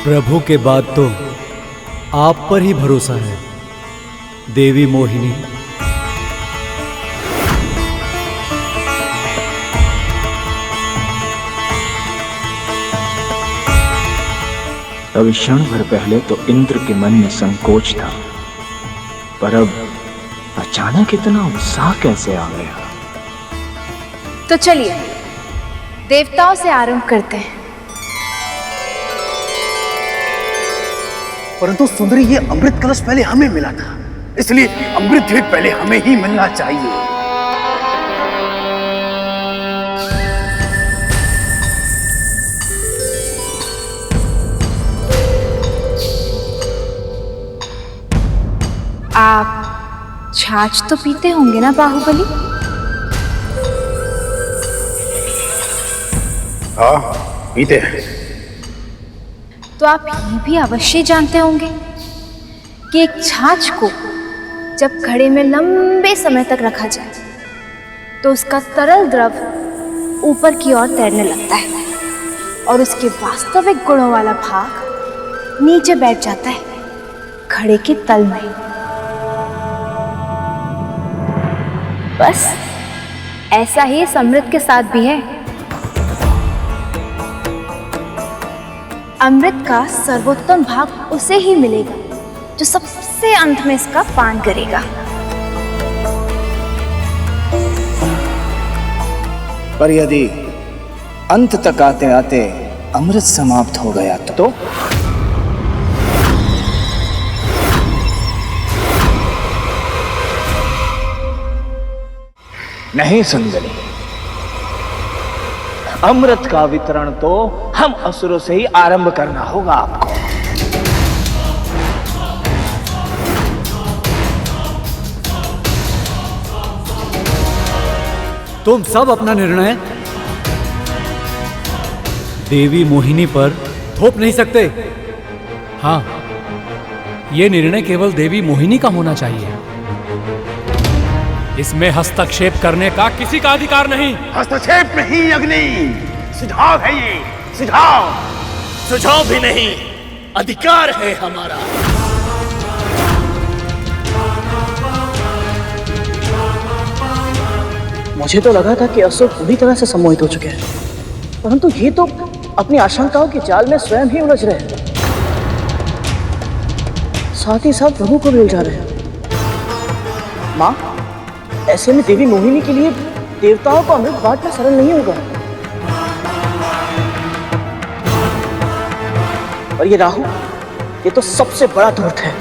प्रभु के बाद तो आप पर ही भरोसा है देवी मोहिनी। अभी क्षण भर पहले तो इंद्र के मन में संकोच था, पर अब अचानक इतना उत्साह कैसे आ गया। तो चलिए देवताओं से आरंभ करते हैं। परंतु सुंदरी, ये अमृत कलश पहले हमें मिला था, इसलिए अमृत द्वीप पहले हमें ही मिलना चाहिए। आप छाछ तो पीते होंगे ना बाहुबली? हाँ, पीते हैं। तो आप ये भी अवश्य जानते होंगे कि एक छाछ को जब घड़े में लंबे समय तक रखा जाए तो उसका तरल द्रव ऊपर की ओर तैरने लगता है और उसके वास्तविक गुणों वाला भाग नीचे बैठ जाता है घड़े के तल में। बस ऐसा ही इस अमृत के साथ भी है। अमृत का सर्वोत्तम भाग उसे ही मिलेगा जो सबसे अंत में इसका पान करेगा। पर यदि अंत तक आते आते अमृत समाप्त हो गया तो नहीं सुंदरी, अमृत का वितरण तो हम असुरों से ही आरंभ करना होगा आपको। तुम सब अपना निर्णय देवी मोहिनी पर थोप नहीं सकते। हाँ, ये निर्णय केवल देवी मोहिनी का होना चाहिए। इसमें हस्तक्षेप करने का किसी का अधिकार नहीं। हस्तक्षेप नहीं अग्नि, सुझाव है ये, सुझाव। सुझाव भी नहीं, अधिकार है हमारा। मुझे तो लगा था कि असुर पूरी तरह से सम्मोहित हो चुके हैं, परंतु ये तो अपनी आशंकाओं के जाल में स्वयं ही उलझ रहे हैं, साथ ही साथ प्रभु को भी उलझा रहे हैं। माँ, ऐसे में देवी मोहिनी के लिए देवताओं को अमृत बांटना सरल नहीं होगा। और ये राहु, ये तो सबसे बड़ा धूर्त है।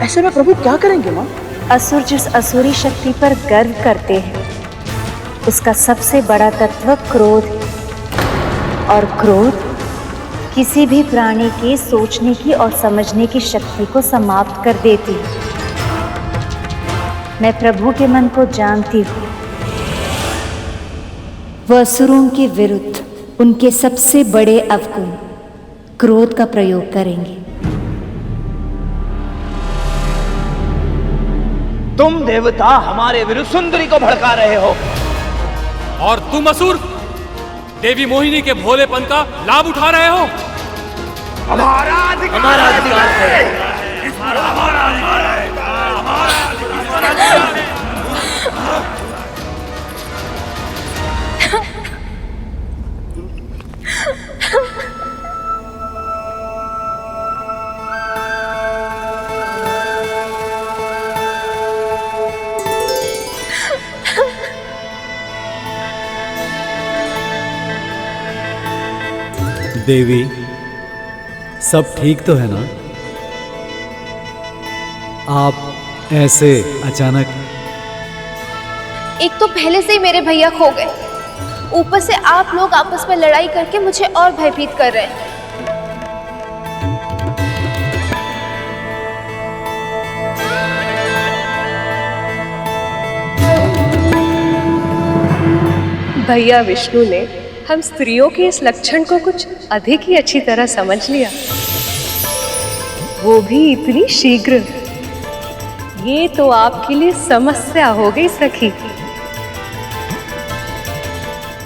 ऐसे में प्रभु क्या करेंगे माँ? असुर जिस असुरी शक्ति पर गर्व करते हैं, उसका सबसे बड़ा तत्व क्रोध है। और क्रोध किसी भी प्राणी के सोचने की और समझने की शक्ति को समाप्त कर देती है। मैं प्रभु के मन को जानती हूँ। वह असुरों के विरुद्ध उनके सबसे बड़े अवगुण क्रोध का प्रयोग करेंगे। तुम देवता हमारे विरुद्ध सुंदरी को भड़का रहे हो, और तुम असुर देवी मोहिनी के भोलेपन का लाभ उठा रहे हो। हमारा अधिकार है। देवी, सब ठीक तो है ना? आप ऐसे अचानक? एक तो पहले से ही मेरे भैया खो गए, ऊपर से आप लोग आपस में लड़ाई करके मुझे और भयभीत कर रहे हैं। भैया विष्णु ने हम स्त्रियों के इस लक्षण को कुछ अधिक ही अच्छी तरह समझ लिया, वो भी इतनी शीघ्र। ये तो आपके लिए समस्या हो गई सखी।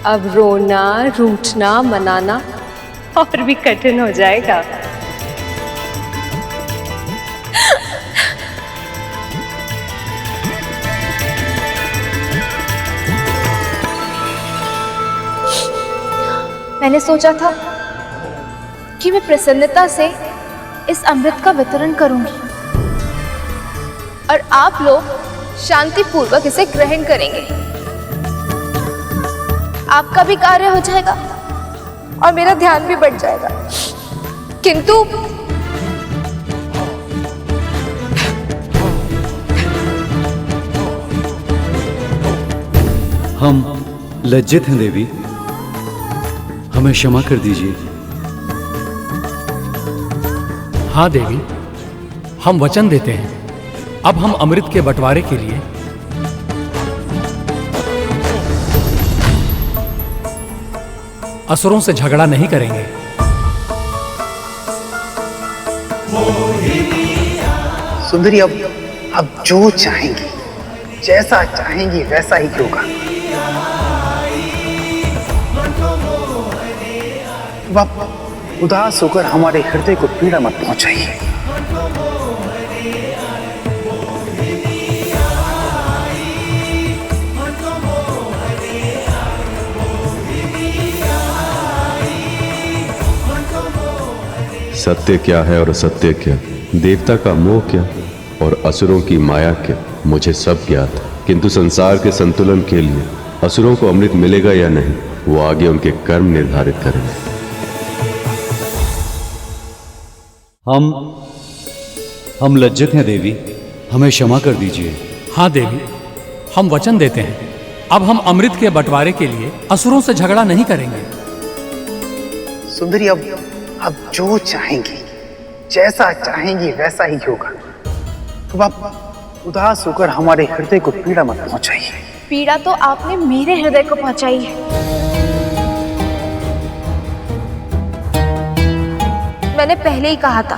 अब रोना, रूठना, मनाना और भी कठिन हो जाएगा। मैंने सोचा था कि मैं प्रसन्नता से इस अमृत का वितरण करूंगी और आप लोग शांति पूर्वक इसे ग्रहण करेंगे। आपका भी कार्य हो जाएगा और मेरा ध्यान भी बढ़ जाएगा। किंतु हम लज्जित हैं देवी, हमें क्षमा कर दीजिए। हाँ देवी, हम वचन देते हैं, अब हम अमृत के बंटवारे के लिए असुरों से झगड़ा नहीं करेंगे। सुंदरी, अब जो चाहेंगी, जैसा चाहेंगी वैसा ही होगा। आप उदास होकर हमारे हृदय को पीड़ा मत पहुंचाइए। सत्य क्या है और असत्य क्या, देवता का मोह क्या और असुरों की माया क्या, मुझे सब ज्ञात। किंतु संसार के संतुलन के लिए असुरों को अमृत मिलेगा या नहीं, वो आगे उनके कर्म निर्धारित करेंगे। हम लज्जित हैं देवी, हमें क्षमा कर दीजिए। हाँ देवी, हम वचन देते हैं, अब हम अमृत के बंटवारे के लिए असुरों से झगड़ा नहीं करेंगे। सुंदरी, अब जो चाहेंगी, जैसा चाहेंगी वैसा ही होगा। अब आप उदास होकर हमारे हृदय को पीड़ा मत पहुंचाइए। पीड़ा तो आपने मेरे हृदय को पहुंचाई है। मैंने पहले ही कहा था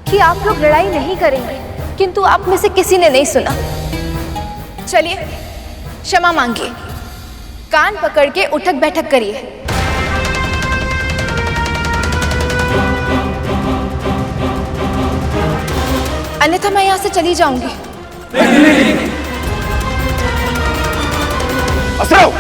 कि आप लोग लड़ाई नहीं करेंगे, किंतु आप में से किसी ने नहीं सुना। चलिए क्षमा मांगिए, कान पकड़ के उठक बैठक करिए। अन्यथा मैं यहां से चली जाऊंगी। असराओ!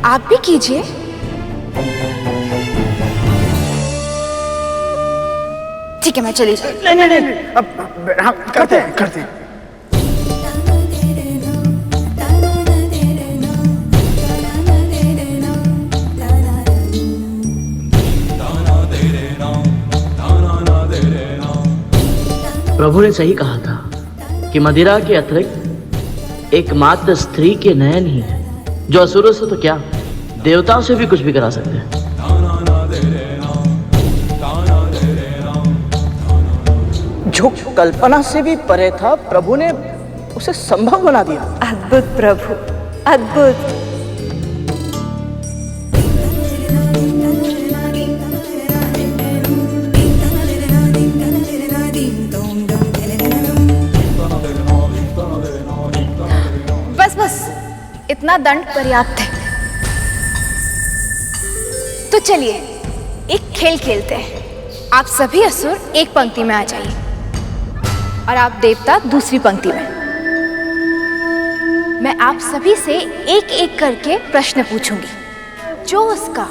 आप भी कीजिए। ठीक है, मैं चली जाऊँ। नहीं, अब हम करते हैं। प्रभु ने सही कहा था कि मदिरा के अतिरिक्त एकमात्र स्त्री के नयन ही है जो असुरों से तो क्या देवताओं से भी कुछ भी करा सकते हैं। जो कल्पना से भी परे था, प्रभु ने उसे संभव बना दिया। अद्भुत प्रभु, अद्भुत। बस इतना दंड पर्याप्त है। तो चलिए एक खेल खेलते हैं। आप सभी असुर एक पंक्ति में आ जाइए और आप देवता दूसरी पंक्ति में। मैं आप सभी से एक एक करके प्रश्न पूछूंगी। जो उसका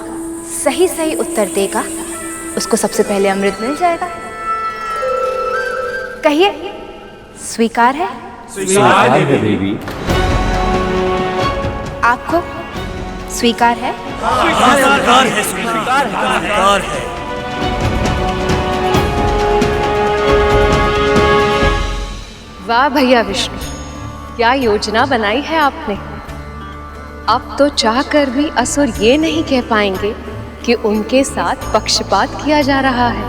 सही सही उत्तर देगा उसको सबसे पहले अमृत मिल जाएगा। कहिए, स्वीकार है? स्वीकार है देवी। आपको स्वीकार है? स्वीकार है, स्वीकार है। वाह भैया विष्णु, क्या योजना बनाई है आपने। अब तो चाहकर भी असुर ये नहीं कह पाएंगे कि उनके साथ पक्षपात किया जा रहा है।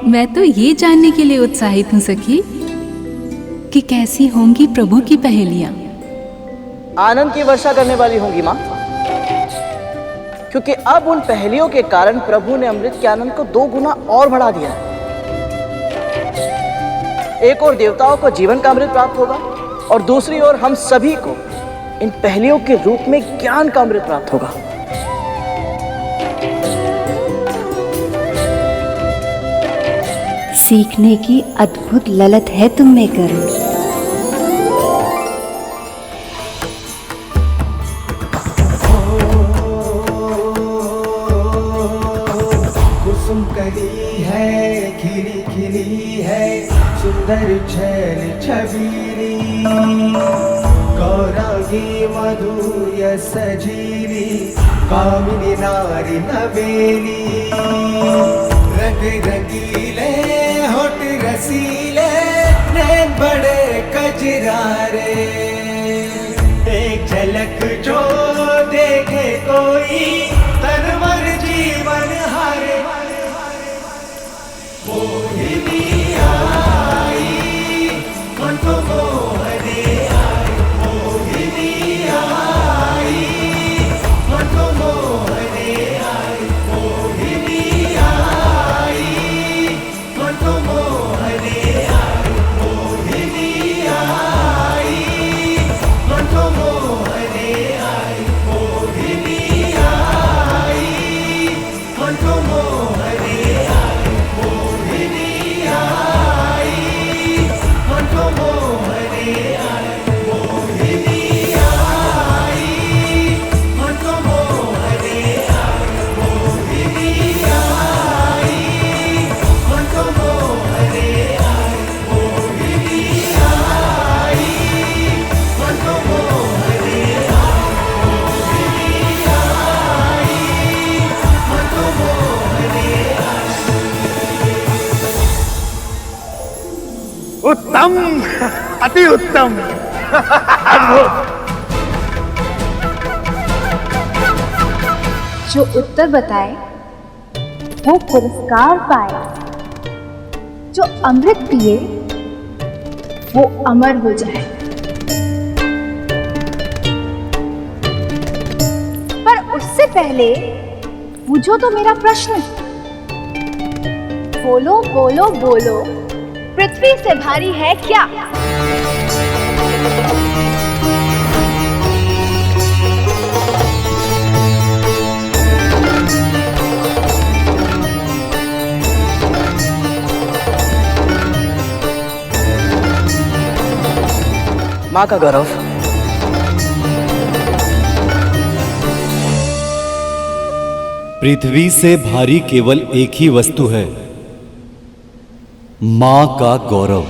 मैं तो ये जानने के लिए उत्साहित हूँ सखी कि कैसी होंगी प्रभु की पहेलियां। आनंद की वर्षा करने वाली होंगी माँ, क्योंकि अब उन पहेलियों के कारण प्रभु ने अमृत के आनंद को 2 गुना और बढ़ा दिया है। एक ओर देवताओं को जीवन का अमृत प्राप्त होगा और दूसरी ओर हम सभी को इन पहेलियों के रूप में ज्ञान का अमृत प्राप्त होगा। सीखने की अद्भुत ललत है तुम में करुण। कुसुम कली है, खिली खिली है, सुंदर छैल छबीली, गौरांगी मधुर्य सजीली, कामिनी नारी नवेली, रंग रंगीले होठ रसीले, नैन बड़े कजरारे, एक झलक जो देखे कोई तन मन जीवन हारे। मोहिनी आई मन को मोहने आई, मोहिनी आई मन को मोहने आई, मोहिनी आई मन को मोहने आई, मोहिनी आई मन को मोहने आई, मोहिनी आई। उत्तम, अति उत्तम, अद्भुत। जो उत्तर बताए वो पुरस्कार पाए, जो अमृत पिए वो अमर हो जाए। पर उससे पहले पूछो तो मेरा प्रश्न। बोलो बोलो बोलो, पृथ्वी से भारी है क्या? माँ का गौरव। पृथ्वी से भारी केवल एक ही वस्तु है, मां का गौरव।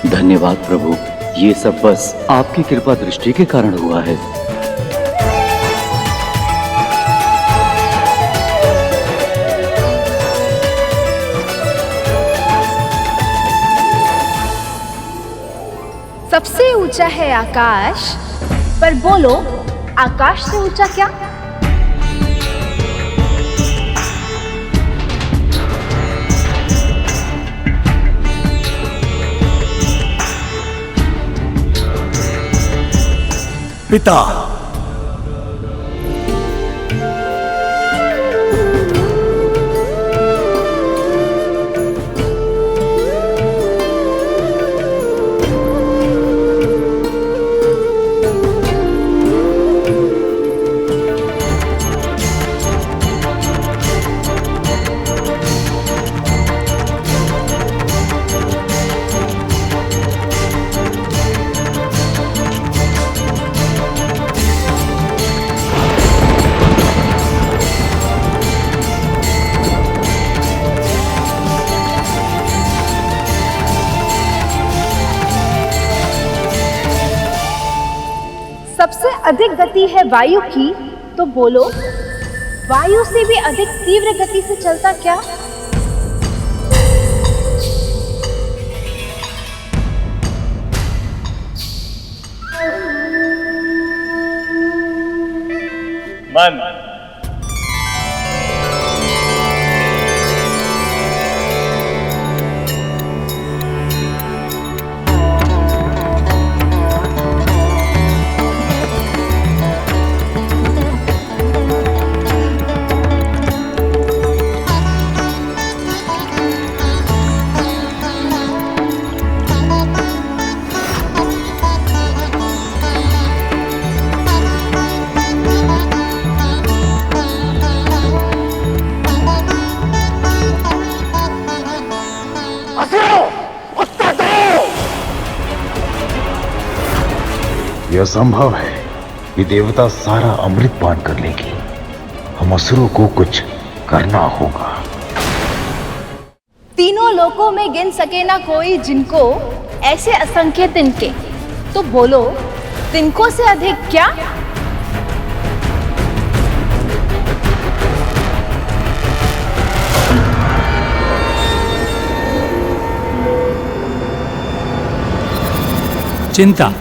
धन्यवाद प्रभु, ये सब बस आपकी कृपा दृष्टि के कारण हुआ है। सबसे ऊंचा है आकाश, पर बोलो आकाश से ऊंचा क्या? पिता, सबसे अधिक गति है वायु की, तो बोलो वायु से भी अधिक तीव्र गति से चलता क्या? मन। यह संभव है कि देवता सारा अमृत पान कर लेगी। हम असुरों को कुछ करना होगा। तीनों लोकों में गिन सके ना कोई जिनको ऐसे असंख्य तिनके, तो बोलो तिनकों से अधिक क्या? चिंता।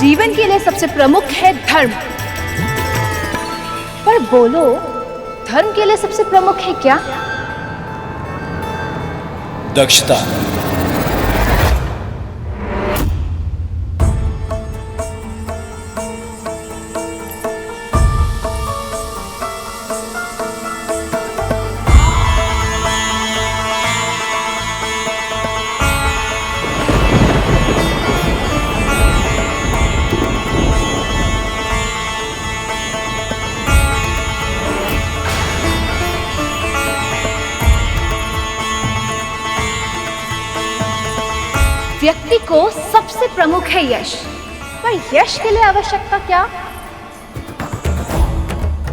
जीवन के लिए सबसे प्रमुख है धर्म, पर बोलो धर्म के लिए सबसे प्रमुख है क्या? दक्षता। व्यक्ति को सबसे प्रमुख है यश, पर यश के लिए आवश्यकता क्या?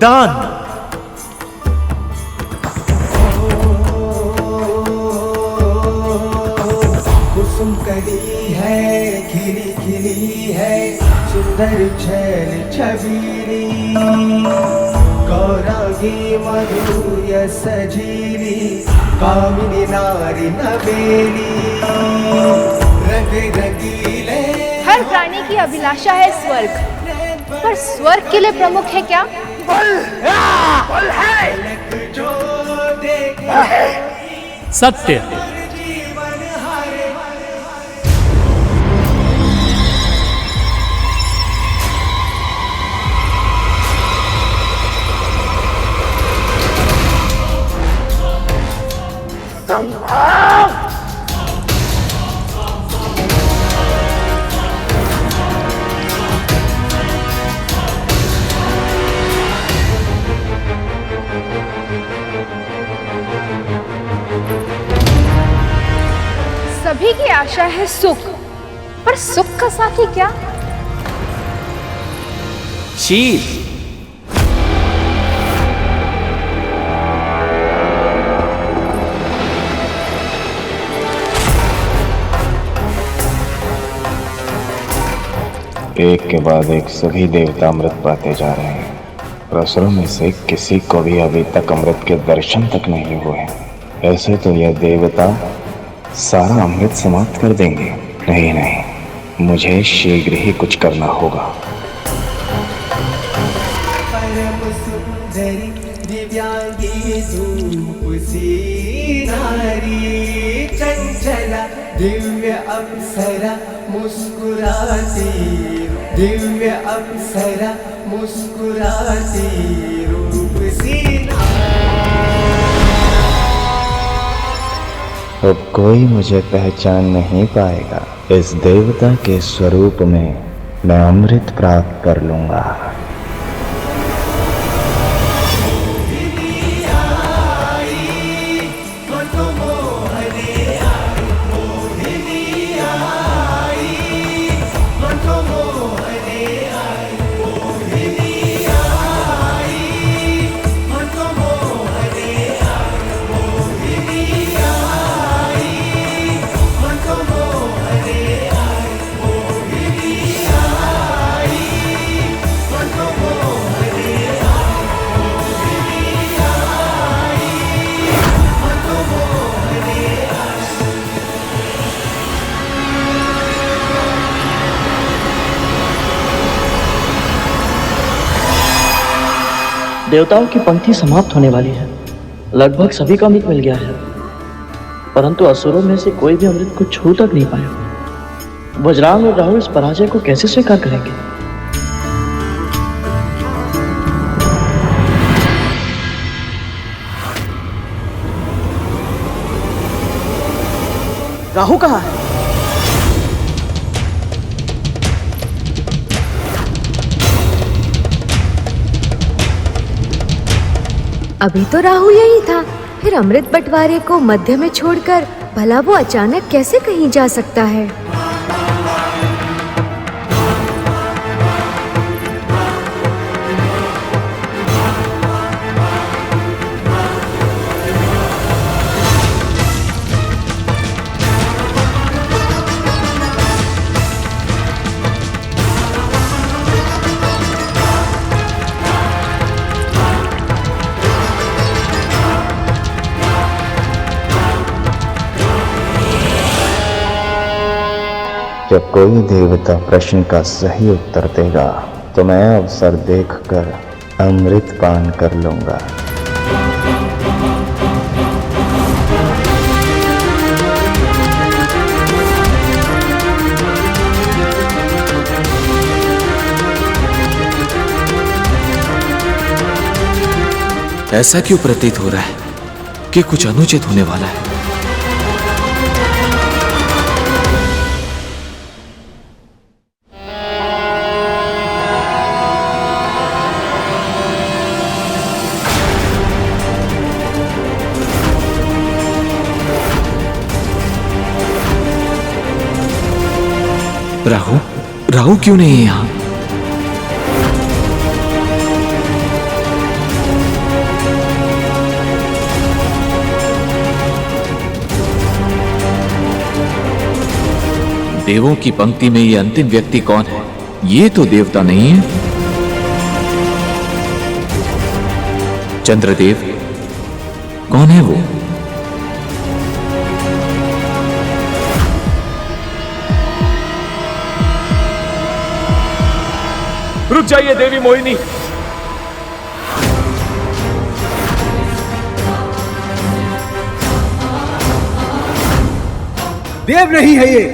दान। कुसुम कली है, खिली खिली है, सुंदर छैल छबीली, गौरांगी मधुर्य सजीली, कामिनी नारी नवेली, रंग रंगीले। हर प्राणी की अभिलाषा है स्वर्ग, पर स्वर्ग के लिए प्रमुख है क्या? सत्य। सभी की आशा है सुख, पर सुख का साथी क्या? शील। एक के बाद एक सभी देवता अमृत पाते जा रहे हैं, पर असुरों में से किसी को भी अभी तक अमृत के दर्शन तक नहीं हुए। ऐसे तो यह देवता सारा अमृत समाप्त कर देंगे। नहीं नहीं, मुझे शीघ्र ही कुछ करना होगा। परम सुंदरी दिव्यांगी धूप सी नारी, चंचला दिव्य अप्सरा मुस्कुराती, दिव्य अप्सरा मुस्कुराती, रूप सी अब कोई मुझे पहचान नहीं पाएगा। इस देवता के स्वरूप में मैं अमृत प्राप्त कर लूंगा। देवताओं की पंक्ति समाप्त होने वाली है। लगभग सभी का अमृत मिल गया है, परंतु असुरों में से कोई भी अमृत को छू तक नहीं पाया। वज्रांग और राहुल इस पराजय को कैसे स्वीकार करेंगे? राहु कहाँ है? अभी तो राहु यही था, फिर अमृत बंटवारे को मध्य में छोड़कर भला वो अचानक कैसे कहीं जा सकता है? जब कोई देवता प्रश्न का सही उत्तर देगा तो मैं अवसर देखकर अमृत पान कर लूंगा। ऐसा क्यों प्रतीत हो रहा है कि कुछ अनुचित होने वाला है? राहु राहु क्यों नहीं है यहां? देवों की पंक्ति में ये अंतिम व्यक्ति कौन है? ये तो देवता नहीं है। चंद्रदेव कौन है वो? रुक जाइए देवी मोहिनी। देव नहीं है ये।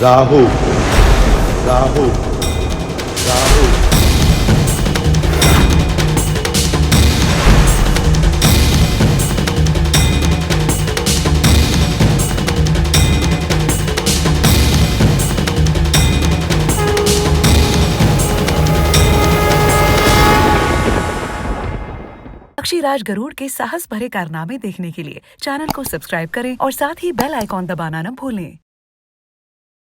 राहु राहु राहु पक्षीराज गरुड़ के साहस भरे कारनामे देखने के लिए चैनल को सब्सक्राइब करें और साथ ही बेल आइकॉन दबाना न भूलें।